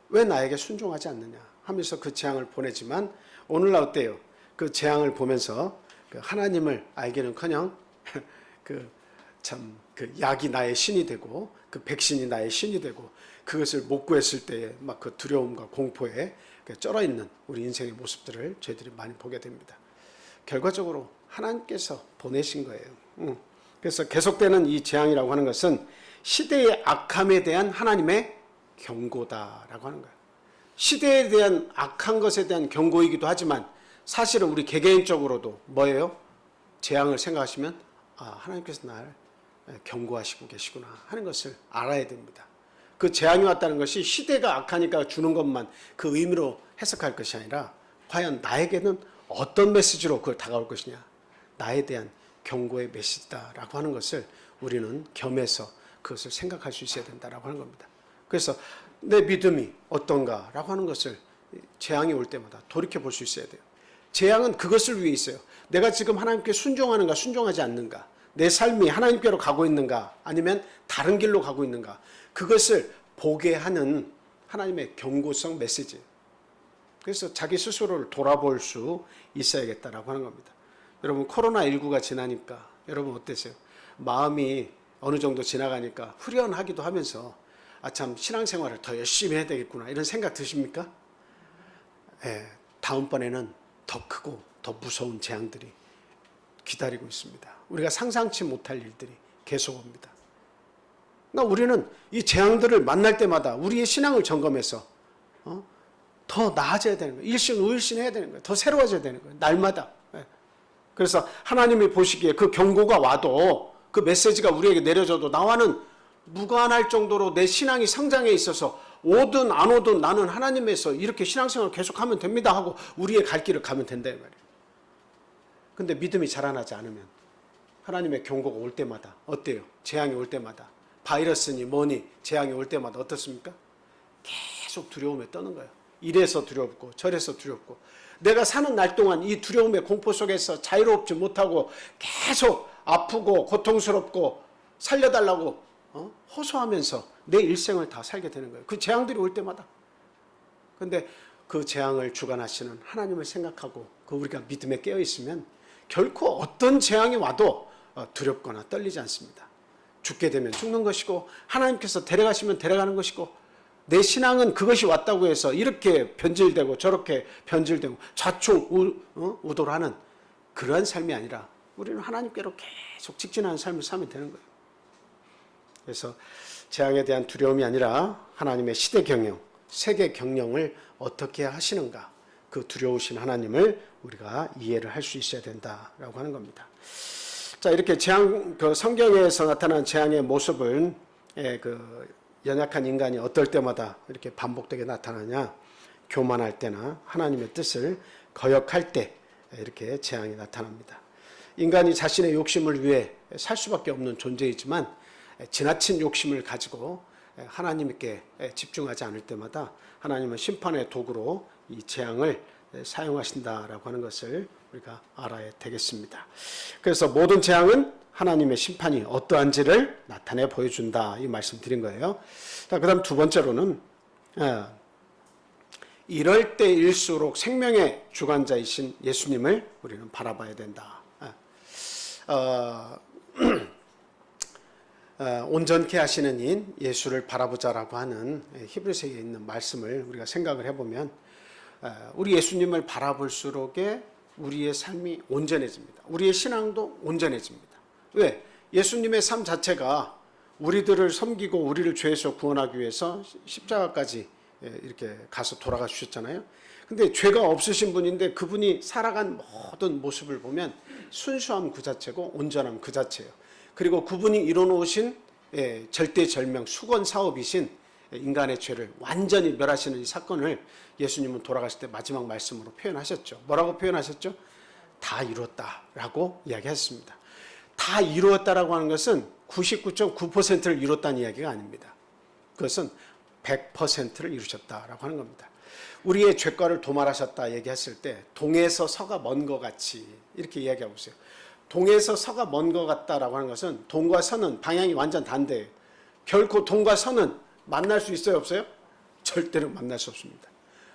왜 나에게 순종하지 않느냐 하면서 그 재앙을 보내지만 오늘날 어때요? 그 재앙을 보면서 그 하나님을 알기는커녕 그 약이 나의 신이 되고 그 백신이 나의 신이 되고 그것을 못 구했을 때에 막 그 두려움과 공포에 쩔어 있는 우리 인생의 모습들을 저희들이 많이 보게 됩니다. 결과적으로 하나님께서 보내신 거예요. 그래서 계속되는 이 재앙이라고 하는 것은 시대의 악함에 대한 하나님의 경고다라고 하는 거예요. 시대에 대한 악한 것에 대한 경고이기도 하지만 사실은 우리 개개인적으로도 뭐예요? 재앙을 생각하시면 하나님께서 날 경고하시고 계시구나 하는 것을 알아야 됩니다. 그 재앙이 왔다는 것이 시대가 악하니까 주는 것만 그 의미로 해석할 것이 아니라 과연 나에게는 어떤 메시지로 그걸 다가올 것이냐, 나에 대한 경고의 메시지다라고 하는 것을 우리는 겸해서 그것을 생각할 수 있어야 된다라고 하는 겁니다. 그래서 내 믿음이 어떤가라고 하는 것을 재앙이 올 때마다 돌이켜 볼 수 있어야 돼요. 재앙은 그것을 위해 있어요. 내가 지금 하나님께 순종하는가 순종하지 않는가, 내 삶이 하나님께로 가고 있는가 아니면 다른 길로 가고 있는가, 그것을 보게 하는 하나님의 경고성 메시지예요. 그래서 자기 스스로를 돌아볼 수 있어야겠다라고 하는 겁니다. 여러분, 코로나19가 지나니까 여러분 어땠어요? 마음이 어느 정도 지나가니까 후련하기도 하면서 참 신앙생활을 더 열심히 해야 되겠구나 이런 생각 드십니까? 다음번에는 더 크고 더 무서운 재앙들이 기다리고 있습니다. 우리가 상상치 못할 일들이 계속 옵니다. 그러니까 우리는 이 재앙들을 만날 때마다 우리의 신앙을 점검해서 더 나아져야 되는 거예요. 일신우일신 해야 되는 거예요. 더 새로워져야 되는 거예요. 날마다. 그래서 하나님이 보시기에 그 경고가 와도, 그 메시지가 우리에게 내려져도 나와는 무관할 정도로 내 신앙이 성장해 있어서 오든 안 오든 나는 하나님에서 이렇게 신앙생활을 계속하면 됩니다 하고 우리의 갈 길을 가면 된다 이 말이에요. 근데 믿음이 자라나지 않으면 하나님의 경고가 올 때마다 어때요? 재앙이 올 때마다, 바이러스니 뭐니 재앙이 올 때마다 어떻습니까? 계속 두려움에 떠는 거예요. 이래서 두렵고 저래서 두렵고, 내가 사는 날 동안 이 두려움의 공포 속에서 자유롭지 못하고 계속 아프고 고통스럽고 살려달라고 호소하면서 내 일생을 다 살게 되는 거예요. 그 재앙들이 올 때마다. 근데 그 재앙을 주관하시는 하나님을 생각하고 그 우리가 믿음에 깨어 있으면 결코 어떤 재앙이 와도 두렵거나 떨리지 않습니다. 죽게 되면 죽는 것이고 하나님께서 데려가시면 데려가는 것이고, 내 신앙은 그것이 왔다고 해서 이렇게 변질되고 저렇게 변질되고 좌충우돌 하는 그러한 삶이 아니라 우리는 하나님께로 계속 직진하는 삶을 살면 되는 거예요. 그래서 재앙에 대한 두려움이 아니라 하나님의 시대 경영, 세계 경영을 어떻게 하시는가, 그 두려우신 하나님을 우리가 이해를 할 수 있어야 된다라고 하는 겁니다. 자, 이렇게 재앙, 그 성경에서 나타난 재앙의 모습은 연약한 인간이 어떨 때마다 이렇게 반복되게 나타나냐, 교만할 때나 하나님의 뜻을 거역할 때 이렇게 재앙이 나타납니다. 인간이 자신의 욕심을 위해 살 수밖에 없는 존재이지만 지나친 욕심을 가지고 하나님께 집중하지 않을 때마다 하나님은 심판의 도구로 이 재앙을 사용하신다라고 하는 것을 우리가 알아야 되겠습니다. 그래서 모든 재앙은 하나님의 심판이 어떠한지를 나타내 보여준다, 이 말씀 드린 거예요. 그 다음 두 번째로는 이럴 때일수록 생명의 주관자이신 예수님을 우리는 바라봐야 된다. 온전케 하시는 이인 예수를 바라보자라고 하는 히브리서에 있는 말씀을 우리가 생각을 해보면, 우리 예수님을 바라볼수록에 우리의 삶이 온전해집니다. 우리의 신앙도 온전해집니다. 왜? 예수님의 삶 자체가 우리들을 섬기고 우리를 죄에서 구원하기 위해서 십자가까지 이렇게 가서 돌아가 주셨잖아요. 근데 죄가 없으신 분인데 그분이 살아간 모든 모습을 보면 순수함 그 자체고 온전함 그 자체예요. 그리고 그분이 이뤄놓으신 절대절명 수건 사업이신 인간의 죄를 완전히 멸하시는 이 사건을 예수님은 돌아가실 때 마지막 말씀으로 표현하셨죠. 뭐라고 표현하셨죠? 다 이루었다라고 이야기했습니다. 다 이루었다라고 하는 것은 99.9%를 이뤘다는 이야기가 아닙니다. 그것은 100%를 이루셨다라고 하는 겁니다. 우리의 죄과를 도말하셨다 얘기했을 때 동에서 서가 먼 것 같이 이렇게 이야기하고 있어요. 동에서 서가 먼 것 같다라고 하는 것은 동과 서는 방향이 완전 반대예요. 결코 동과 서는 만날 수 있어요, 없어요? 절대로 만날 수 없습니다.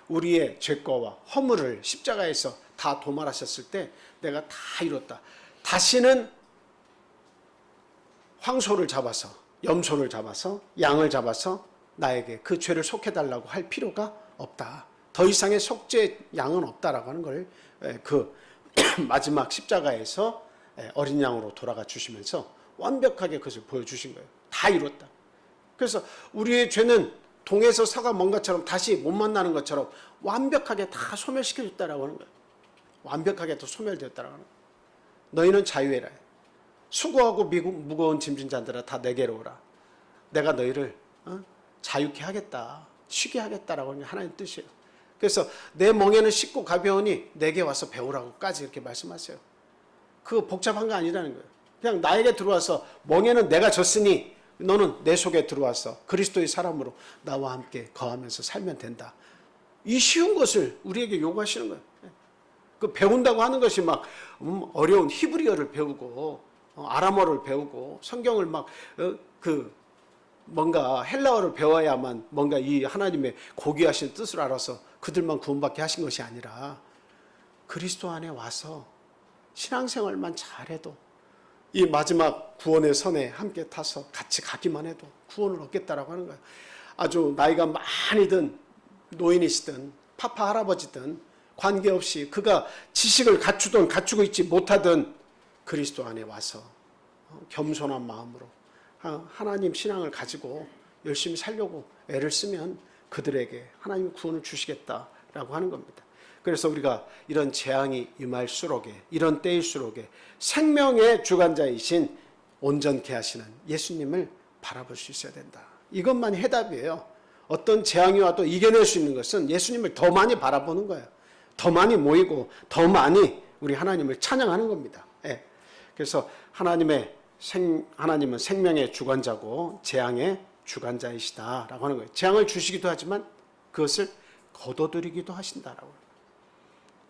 우리의 죄과와 허물을 십자가에서 다 도말하셨을 때 내가 다 이뤘다. 다시는 황소를 잡아서, 염소를 잡아서, 양을 잡아서 나에게 그 죄를 속해달라고 할 필요가 없다. 더 이상의 속죄 양은 없다라고 하는 걸 그 마지막 십자가에서 어린 양으로 돌아가 주시면서 완벽하게 그것을 보여주신 거예요. 다 이뤘다. 그래서 우리의 죄는 동에서 서가 먼 것처럼 다시 못 만나는 것처럼 완벽하게 다 소멸시켜줬다라고 하는 거예요. 완벽하게 또 소멸되었다라고 하는 거예요. 너희는 자유해라. 수고하고 무거운 짐진 자들아 다 내게로 오라. 내가 너희를 자유케 하겠다, 쉬게 하겠다라고 하는 게 하나님의 뜻이에요. 그래서 내 멍에는 쉽고 가벼우니 내게 와서 배우라고까지 이렇게 말씀하세요. 그거 복잡한 거 아니라는 거예요. 그냥 나에게 들어와서 멍에는 내가 졌으니 너는 내 속에 들어와서 그리스도의 사람으로 나와 함께 거하면서 살면 된다. 이 쉬운 것을 우리에게 요구하시는 거예요. 그 배운다고 하는 것이 막 어려운 히브리어를 배우고 아람어를 배우고 성경을 막 뭔가 헬라어를 배워야만 뭔가 이 하나님의 고귀하신 뜻을 알아서 그들만 구원받게 하신 것이 아니라 그리스도 안에 와서 신앙생활만 잘해도 이 마지막 구원의 선에 함께 타서 같이 가기만 해도 구원을 얻겠다라고 하는 거예요. 아주 나이가 많이 든 노인이시든 파파 할아버지든 관계없이 그가 지식을 갖추든 갖추고 있지 못하든 그리스도 안에 와서 겸손한 마음으로 하나님 신앙을 가지고 열심히 살려고 애를 쓰면 그들에게 하나님 구원을 주시겠다라고 하는 겁니다. 그래서 우리가 이런 재앙이 임할수록에 이런 때일수록에 생명의 주관자이신 온전케 하시는 예수님을 바라볼 수 있어야 된다. 이것만이 해답이에요. 어떤 재앙이 와도 이겨낼 수 있는 것은 예수님을 더 많이 바라보는 거예요. 더 많이 모이고 더 많이 우리 하나님을 찬양하는 겁니다. 예. 그래서 하나님은 생명의 주관자고 재앙의 주관자이시다라고 하는 거예요. 재앙을 주시기도 하지만 그것을 거둬들이기도 하신다라고.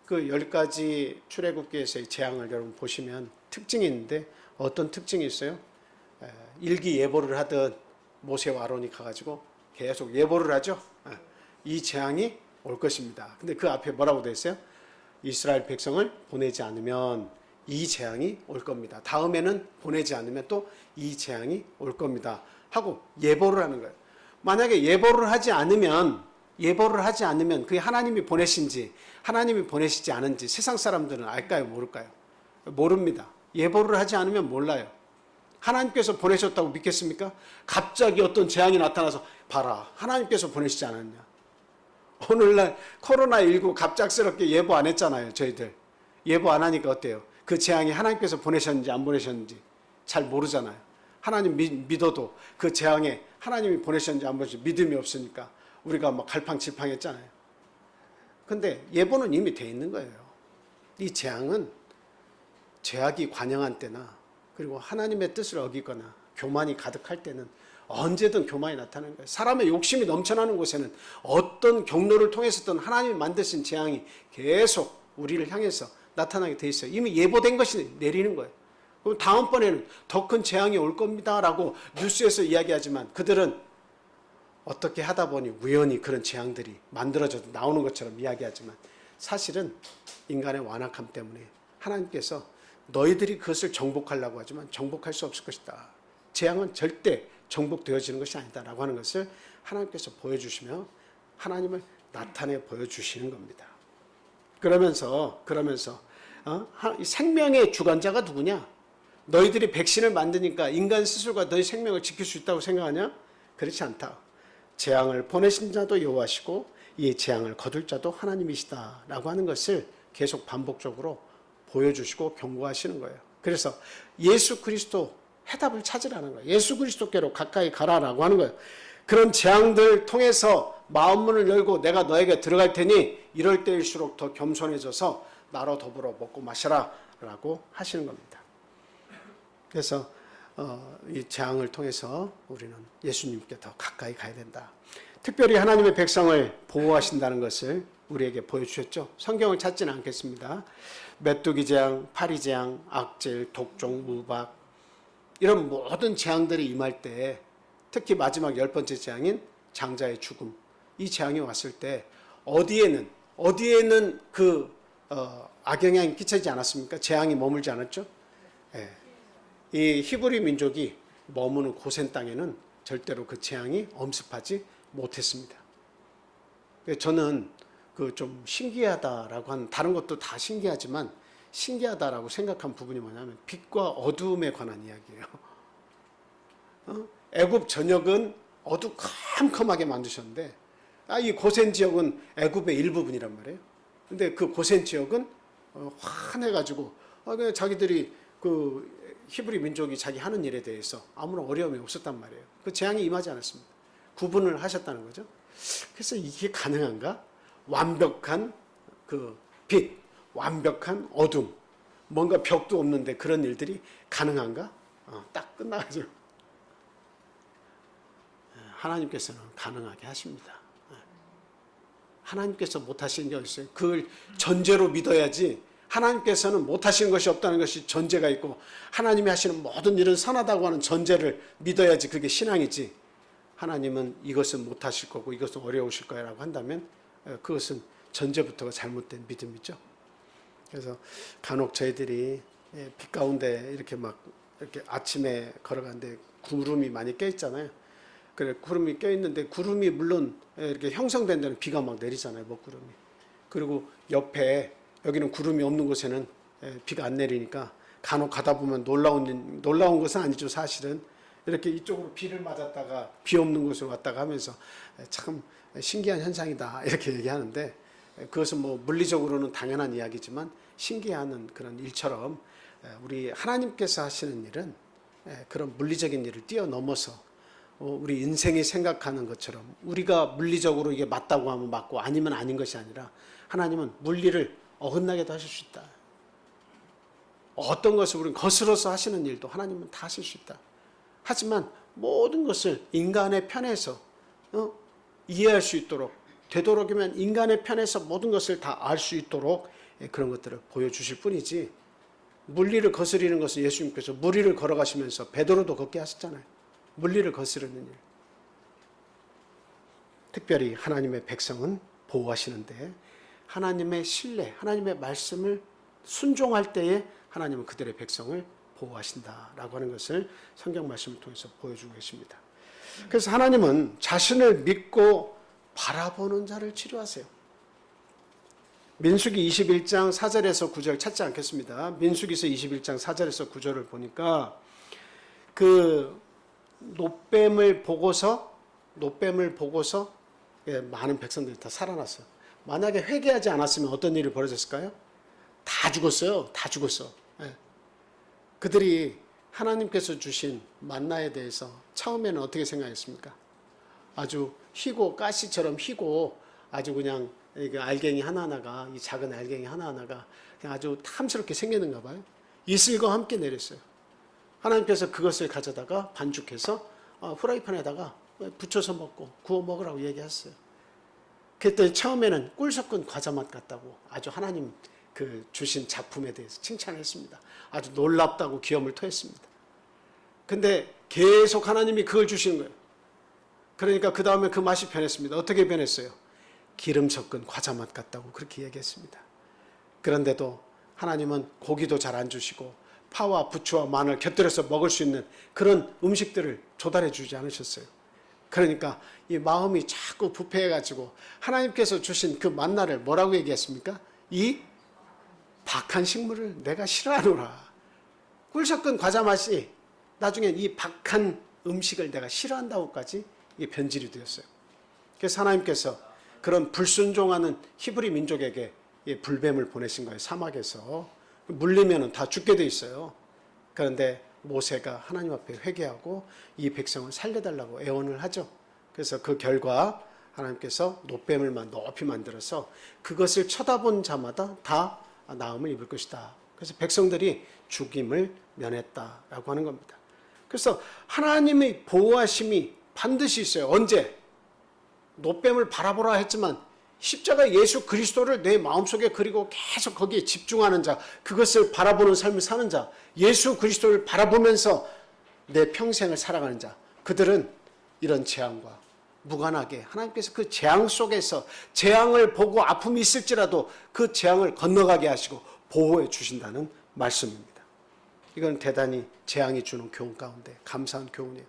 그 10가지 출애굽기에서의 재앙을 여러분 보시면 특징이 있는데 어떤 특징이 있어요? 일기예보를 하듯 모세와 아론이 가가지고 계속 예보를 하죠. 이 재앙이 올 것입니다. 근데 그 앞에 뭐라고 되어 있어요? 이스라엘 백성을 보내지 않으면 이 재앙이 올 겁니다. 다음에는 보내지 않으면 또 이 재앙이 올 겁니다. 하고 예보를 하는 거예요. 만약에 예보를 하지 않으면 그게 하나님이 보내신지 하나님이 보내시지 않은지 세상 사람들은 알까요? 모를까요? 모릅니다. 예보를 하지 않으면 몰라요. 하나님께서 보내셨다고 믿겠습니까? 갑자기 어떤 재앙이 나타나서 봐라, 하나님께서 보내시지 않았냐. 오늘날 코로나19 갑작스럽게 예보 안 했잖아요. 저희들 예보 안 하니까 어때요? 그 재앙이 하나님께서 보내셨는지 안 보내셨는지 잘 모르잖아요. 하나님 믿어도 그 재앙에 하나님이 보내셨는지 안 보내셨는지 믿음이 없으니까 우리가 막 갈팡질팡했잖아요. 근데 예보는 이미 돼 있는 거예요. 이 재앙은 죄악이 관영한 때나 그리고 하나님의 뜻을 어기거나 교만이 가득할 때는 언제든 교만이 나타나는 거예요. 사람의 욕심이 넘쳐나는 곳에는 어떤 경로를 통해서든 하나님이 만드신 재앙이 계속 우리를 향해서 나타나게 돼 있어요. 이미 예보된 것이 내리는 거예요. 그럼 다음번에는 더 큰 재앙이 올 겁니다라고 뉴스에서 이야기하지만 그들은 어떻게 하다 보니 우연히 그런 재앙들이 만들어져도 나오는 것처럼 이야기하지만 사실은 인간의 완악함 때문에 하나님께서 너희들이 그것을 정복하려고 하지만 정복할 수 없을 것이다. 재앙은 절대 정복되어지는 것이 아니다라고 하는 것을 하나님께서 보여주시며 하나님을 나타내 보여주시는 겁니다. 그러면서 이 생명의 주관자가 누구냐? 너희들이 백신을 만드니까 인간 스스로가 너희 생명을 지킬 수 있다고 생각하냐? 그렇지 않다. 재앙을 보내신 자도 여호와시고 이 재앙을 거둘 자도 하나님이시다라고 하는 것을 계속 반복적으로 보여주시고 경고하시는 거예요. 그래서 예수 그리스도 해답을 찾으라는 거예요. 예수 그리스도께로 가까이 가라라고 하는 거예요. 그런 재앙들 통해서 마음문을 열고 내가 너에게 들어갈 테니 이럴 때일수록 더 겸손해져서 나로 더불어 먹고 마시라 라고 하시는 겁니다. 그래서 이 재앙을 통해서 우리는 예수님께 더 가까이 가야 된다. 특별히 하나님의 백성을 보호하신다는 것을 우리에게 보여주셨죠. 성경을 찾지는 않겠습니다. 메뚜기 재앙, 파리 재앙, 악질, 독종, 무박 이런 모든 재앙들이 임할 때 특히 마지막 10번째 재앙인 장자의 죽음 이 재앙이 왔을 때 어디에는 그 악영향이 끼치지 않았습니까? 재앙이 머물지 않았죠? 예. 이 히브리 민족이 머무는 고센 땅에는 절대로 그 재앙이 엄습하지 못했습니다. 저는 그 좀 신기하다라고 한 다른 것도 다 신기하지만 신기하다라고 생각한 부분이 뭐냐면 빛과 어두움에 관한 이야기예요. 애굽 전역은 어두컴컴하게 만드셨는데 이 고센 지역은 애굽의 일부분이란 말이에요. 근데 그 고센 지역은 환해가지고 그냥 자기들이 그 히브리 민족이 자기 하는 일에 대해서 아무런 어려움이 없었단 말이에요. 그 재앙이 임하지 않았습니다. 구분을 하셨다는 거죠. 그래서 이게 가능한가? 완벽한 그 빛, 완벽한 어둠, 뭔가 벽도 없는데 그런 일들이 가능한가? 딱 끝나가죠. 하나님께서는 가능하게 하십니다. 하나님께서 못하시는 게 어디 있어요? 그걸 전제로 믿어야지. 하나님께서는 못하시는 것이 없다는 것이 전제가 있고 하나님이 하시는 모든 일은 선하다고 하는 전제를 믿어야지 그게 신앙이지. 하나님은 이것은 못하실 거고 이것은 어려우실 거라고 한다면 그것은 전제부터가 잘못된 믿음이죠. 그래서 간혹 저희들이 빛 가운데 이렇게 막 이렇게 아침에 걸어가는데 구름이 많이 껴 있잖아요. 그래 구름이 껴 있는데 구름이 물론 이렇게 형성된 데는 비가 막 내리잖아요. 먹구름이. 그리고 옆에 여기는 구름이 없는 곳에는 비가 안 내리니까 간혹 가다 보면 놀라운 것은 아니죠. 사실은 이렇게 이쪽으로 비를 맞았다가 비 없는 곳으로 왔다가 하면서 참 신기한 현상이다 이렇게 얘기하는데 그것은 뭐 물리적으로는 당연한 이야기지만 신기한 그런 일처럼 우리 하나님께서 하시는 일은 그런 물리적인 일을 뛰어넘어서 우리 인생이 생각하는 것처럼 우리가 물리적으로 이게 맞다고 하면 맞고 아니면 아닌 것이 아니라 하나님은 물리를 어긋나게도 하실 수 있다. 어떤 것을 우리는 거스러서 하시는 일도 하나님은 다 하실 수 있다. 하지만 모든 것을 인간의 편에서 이해할 수 있도록 되도록이면 인간의 편에서 모든 것을 다 알 수 있도록 그런 것들을 보여주실 뿐이지 물리를 거스리는 것은 예수님께서 무리를 걸어가시면서 베드로도 걷게 하셨잖아요. 물리를 거스르는 일. 특별히 하나님의 백성은 보호하시는데 하나님의 신뢰, 하나님의 말씀을 순종할 때에 하나님은 그들의 백성을 보호하신다라고 하는 것을 성경 말씀을 통해서 보여주고 계십니다. 그래서 하나님은 자신을 믿고 바라보는 자를 치료하세요. 민수기 21장 4절에서 9절 찾지 않겠습니다. 민수기서 21장 4절에서 9절을 보니까 그 노뱀을 보고서 많은 백성들이 다 살아났어요. 만약에 회개하지 않았으면 어떤 일이 벌어졌을까요? 다 죽었어요. 다 죽었어. 그들이 하나님께서 주신 만나에 대해서 처음에는 어떻게 생각했습니까? 아주 희고 가시처럼 희고 아주 그냥 알갱이 하나하나가 이 작은 알갱이 하나하나가 그냥 아주 탐스럽게 생겼는가 봐요. 이슬과 함께 내렸어요. 하나님께서 그것을 가져다가 반죽해서 후라이팬에다가 부쳐서 먹고 구워 먹으라고 얘기했어요. 그랬더니 처음에는 꿀 섞은 과자 맛 같다고 아주 하나님 그 주신 작품에 대해서 칭찬했습니다. 아주 놀랍다고 기염을 토했습니다. 근데 계속 하나님이 그걸 주시는 거예요. 그러니까 그 다음에 그 맛이 변했습니다. 어떻게 변했어요? 기름 섞은 과자 맛 같다고 그렇게 얘기했습니다. 그런데도 하나님은 고기도 잘 안 주시고 파와 부추와 마늘 곁들여서 먹을 수 있는 그런 음식들을 조달해 주지 않으셨어요. 그러니까 이 마음이 자꾸 부패해가지고 하나님께서 주신 그 만나를 뭐라고 얘기했습니까? 이 박한 식물을 내가 싫어하노라. 꿀 섞은 과자 맛이 나중엔 이 박한 음식을 내가 싫어한다고까지 이게 변질이 되었어요. 그래서 하나님께서 그런 불순종하는 히브리 민족에게 불뱀을 보내신 거예요. 사막에서. 물리면 다 죽게 돼 있어요. 그런데 모세가 하나님 앞에 회개하고 이 백성을 살려달라고 애원을 하죠. 그래서 그 결과 하나님께서 노뱀을 높이 만들어서 그것을 쳐다본 자마다 다 나음을 입을 것이다. 그래서 백성들이 죽임을 면했다라고 하는 겁니다. 그래서 하나님의 보호하심이 반드시 있어요. 언제? 노뱀을 바라보라 했지만 십자가 예수 그리스도를 내 마음속에 그리고 계속 거기에 집중하는 자, 그것을 바라보는 삶을 사는 자, 예수 그리스도를 바라보면서 내 평생을 살아가는 자, 그들은 이런 재앙과 무관하게 하나님께서 그 재앙 속에서 재앙을 보고 아픔이 있을지라도 그 재앙을 건너가게 하시고 보호해 주신다는 말씀입니다. 이건 대단히 재앙이 주는 교훈 가운데 감사한 교훈이에요.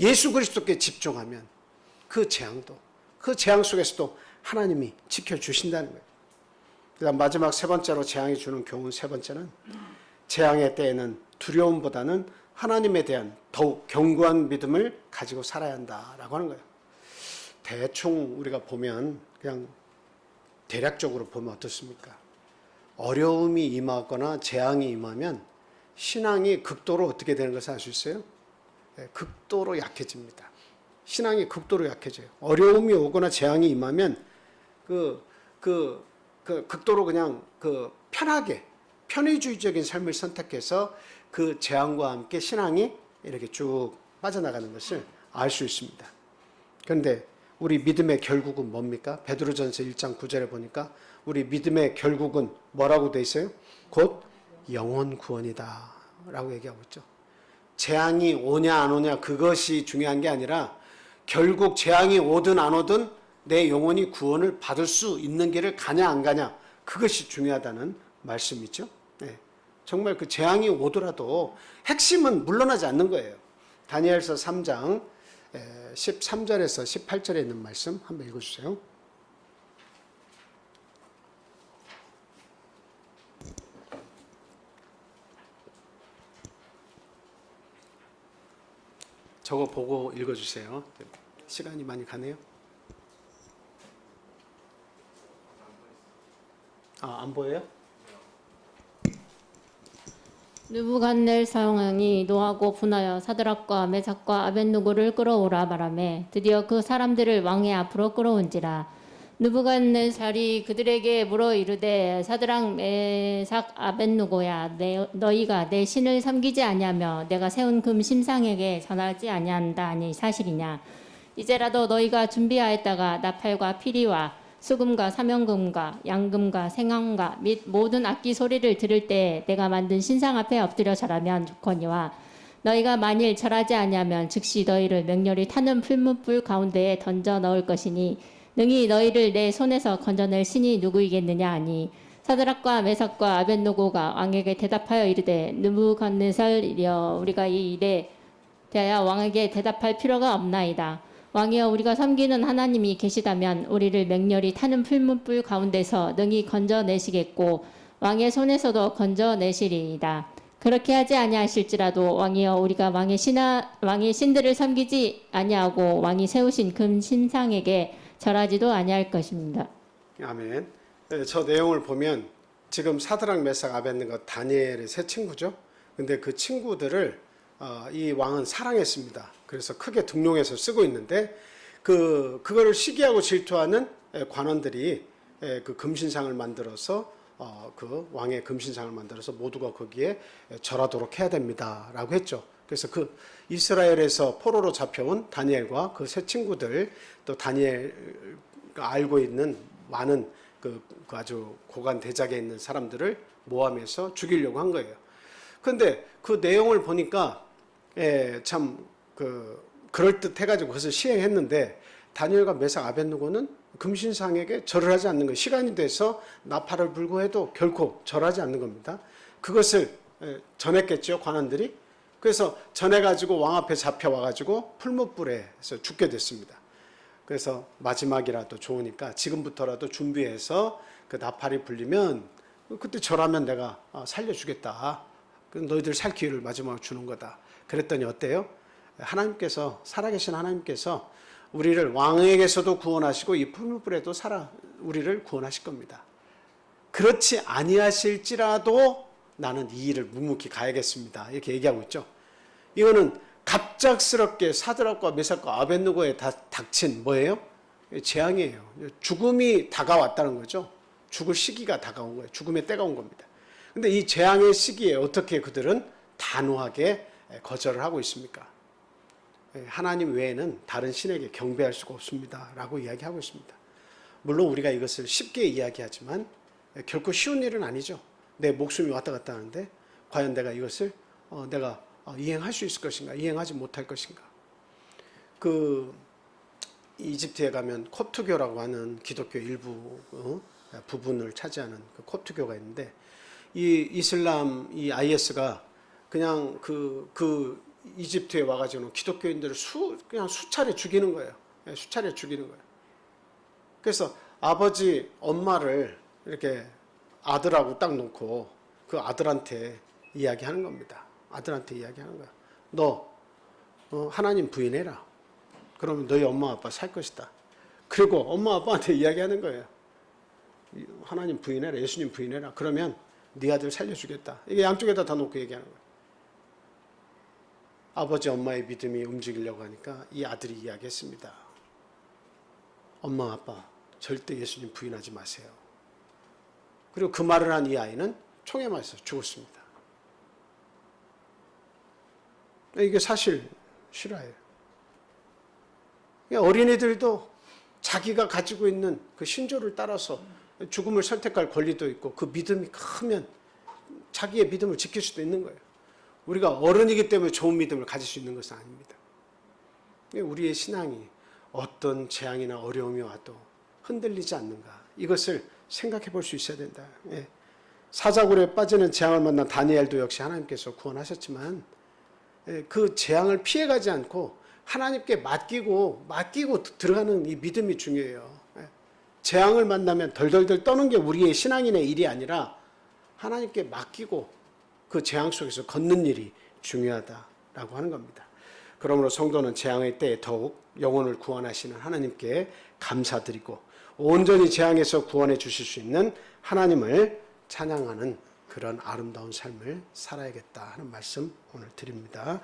예수 그리스도께 집중하면 그 재앙도, 그 재앙 속에서도 하나님이 지켜주신다는 거예요. 그다음 마지막 세 번째로 재앙이 주는 교훈 세 번째는 재앙의 때에는 두려움보다는 하나님에 대한 더욱 견고한 믿음을 가지고 살아야 한다라고 하는 거예요. 대충 우리가 보면 그냥 대략적으로 보면 어떻습니까? 어려움이 임하거나 재앙이 임하면 신앙이 극도로 어떻게 되는 것을 알 수 있어요? 네, 극도로 약해집니다. 신앙이 극도로 약해져요. 어려움이 오거나 재앙이 임하면 극도로 그냥 편하게 편의주의적인 삶을 선택해서 그 재앙과 함께 신앙이 이렇게 쭉 빠져나가는 것을 알 수 있습니다. 그런데 우리 믿음의 결국은 뭡니까? 베드로전서 1장 9절에 보니까 우리 믿음의 결국은 뭐라고 돼 있어요? 곧 영혼 구원이다 라고 얘기하고 있죠. 재앙이 오냐 안 오냐 그것이 중요한 게 아니라 결국 재앙이 오든 안 오든 내 영혼이 구원을 받을 수 있는 길을 가냐 안 가냐 그것이 중요하다는 말씀이죠. 네. 정말 그 재앙이 오더라도 핵심은 물러나지 않는 거예요. 다니엘서 3장 13절에서 18절에 있는 말씀 한번 읽어주세요. 저거 보고 읽어주세요. 시간이 많이 가네요. 안 보여요? 느부갓네살 왕이 노하고 분하여 사드락과 메삭과 아벳느고를 끌어오라 말하매 드디어 그 사람들을 왕의 앞으로 끌어온지라. 느부갓네살이 그들에게 물어 이르되 사드락 메삭 아벳느고야 너희가 내 신을 섬기지 아니하며 내가 세운 금 심상에게 전하지 아니한다 하니 사실이냐. 이제라도 너희가 준비하였다가 나팔과 피리와 수금과 사명금과 양금과 생황과 및 모든 악기 소리를 들을 때 내가 만든 신상 앞에 엎드려 절하면 좋거니와 너희가 만일 절하지 아니하면 즉시 너희를 맹렬히 타는 풀무불 가운데에 던져 넣을 것이니 능히 너희를 내 손에서 건져낼 신이 누구이겠느냐 하니 사드락과 메삭과 아벳느고가 왕에게 대답하여 이르되 느부갓네살이여 우리가 이 일에 대하여 왕에게 대답할 필요가 없나이다. 왕이여 우리가 섬기는 하나님이 계시다면 우리를 맹렬히 타는 풀무불 가운데서 능히 건져내시겠고 왕의 손에서도 건져내시리이다. 그렇게 하지 아니하실지라도 왕이여 우리가 왕의 신들을 섬기지 아니하고 왕이 세우신 금 신상에게 절하지도 아니할 것입니다. 아멘. 저 내용을 보면 지금 사드락 메삭 아벳느고 다니엘의 세 친구죠. 근데 그 친구들을 이 왕은 사랑했습니다. 그래서 크게 등용해서 쓰고 있는데 그거를 시기하고 질투하는 관원들이 그 금신상을 만들어서 그 왕의 금신상을 만들어서 모두가 거기에 절하도록 해야 됩니다라고 했죠. 그래서 그 이스라엘에서 포로로 잡혀온 다니엘과 그 세 친구들 또 다니엘가 알고 있는 많은 그 아주 고관 대작에 있는 사람들을 모함해서 죽이려고 한 거예요. 그런데 그 내용을 보니까 참 그럴듯해가지고 그것을 시행했는데 다니엘과 메삭 아벳느고는 금신상에게 절을 하지 않는 거예요. 시간이 돼서 나팔을 불고 해도 결코 절하지 않는 겁니다. 그것을 전했겠죠, 관원들이. 그래서 전해가지고 왕 앞에 잡혀와가지고 풀무불에서 죽게 됐습니다. 그래서 마지막이라도 좋으니까 지금부터라도 준비해서 그 나팔이 불리면 그때 절하면 내가 살려주겠다. 너희들 살 기회를 마지막으로 주는 거다. 그랬더니 어때요? 하나님께서, 살아계신 하나님께서 우리를 왕에게서도 구원하시고 이 풀무불에도 우리를 구원하실 겁니다. 그렇지 아니하실지라도 나는 이 일을 묵묵히 가야겠습니다. 이렇게 얘기하고 있죠. 이거는 갑작스럽게 사드락과 메삭과 아벳느고에 닥친 뭐예요? 재앙이에요. 죽음이 다가왔다는 거죠. 죽을 시기가 다가온 거예요. 죽음의 때가 온 겁니다. 근데 이 재앙의 시기에 어떻게 그들은 단호하게 거절을 하고 있습니까? 하나님 외에는 다른 신에게 경배할 수가 없습니다. 라고 이야기하고 있습니다. 물론 우리가 이것을 쉽게 이야기하지만 결코 쉬운 일은 아니죠. 내 목숨이 왔다 갔다 하는데 과연 내가 이것을 내가 이행할 수 있을 것인가, 이행하지 못할 것인가. 이집트에 가면 콥트교라고 하는 기독교 일부 부분을 차지하는 그 콥트교가 있는데 이 이슬람, 이 IS가 그냥 이집트에 와가지고 기독교인들을 그냥 수차례 죽이는 거예요. 수차례 죽이는 거예요. 그래서 아버지, 엄마를 이렇게 아들하고 딱 놓고 그 아들한테 이야기하는 겁니다. 아들한테 이야기하는 거야. 너 하나님 부인해라. 그러면 너희 엄마 아빠 살 것이다. 그리고 엄마 아빠한테 이야기하는 거예요. 하나님 부인해라. 예수님 부인해라. 그러면 네 아들 살려주겠다. 이게 양쪽에다 다 놓고 얘기하는 거예요. 아버지 엄마의 믿음이 움직이려고 하니까 이 아들이 이야기했습니다. 엄마 아빠 절대 예수님 부인하지 마세요. 그리고 그 말을 한 이 아이는 총에 맞아서 죽었습니다. 이게 사실 실화예요. 어린이들도 자기가 가지고 있는 그 신조를 따라서 죽음을 선택할 권리도 있고 그 믿음이 크면 자기의 믿음을 지킬 수도 있는 거예요. 우리가 어른이기 때문에 좋은 믿음을 가질 수 있는 것은 아닙니다. 우리의 신앙이 어떤 재앙이나 어려움이 와도 흔들리지 않는가, 이것을 생각해 볼 수 있어야 된다. 사자굴에 빠지는 재앙을 만난 다니엘도 역시 하나님께서 구원하셨지만 그 재앙을 피해가지 않고 하나님께 맡기고 들어가는 이 믿음이 중요해요. 재앙을 만나면 덜덜덜 떠는 게 우리의 신앙인의 일이 아니라 하나님께 맡기고 그 재앙 속에서 걷는 일이 중요하다라고 하는 겁니다. 그러므로 성도는 재앙의 때에 더욱 영혼을 구원하시는 하나님께 감사드리고 온전히 재앙에서 구원해 주실 수 있는 하나님을 찬양하는 그런 아름다운 삶을 살아야겠다 하는 말씀 오늘 드립니다.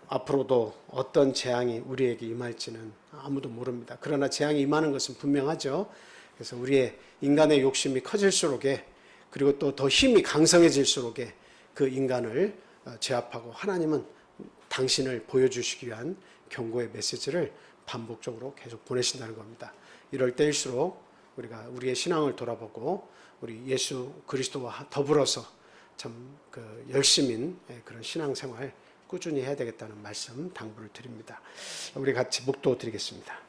앞으로도 어떤 재앙이 우리에게 임할지는 아무도 모릅니다. 그러나 재앙이 임하는 것은 분명하죠. 그래서 우리의 인간의 욕심이 커질수록에, 그리고 또 더 힘이 강성해질수록에 그 인간을 제압하고 하나님은 당신을 보여주시기 위한 경고의 메시지를 반복적으로 계속 보내신다는 겁니다. 이럴 때일수록 우리가 우리의 신앙을 돌아보고 우리 예수 그리스도와 더불어서 참 그 열심인 그런 신앙생활 꾸준히 해야 되겠다는 말씀 당부를 드립니다. 우리 같이 묵도 드리겠습니다.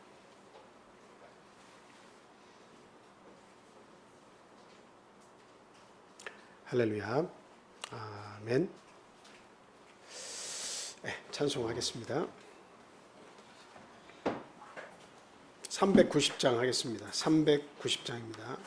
할렐루야. 아멘. 찬송하겠습니다. 390장 하겠습니다. 390장입니다.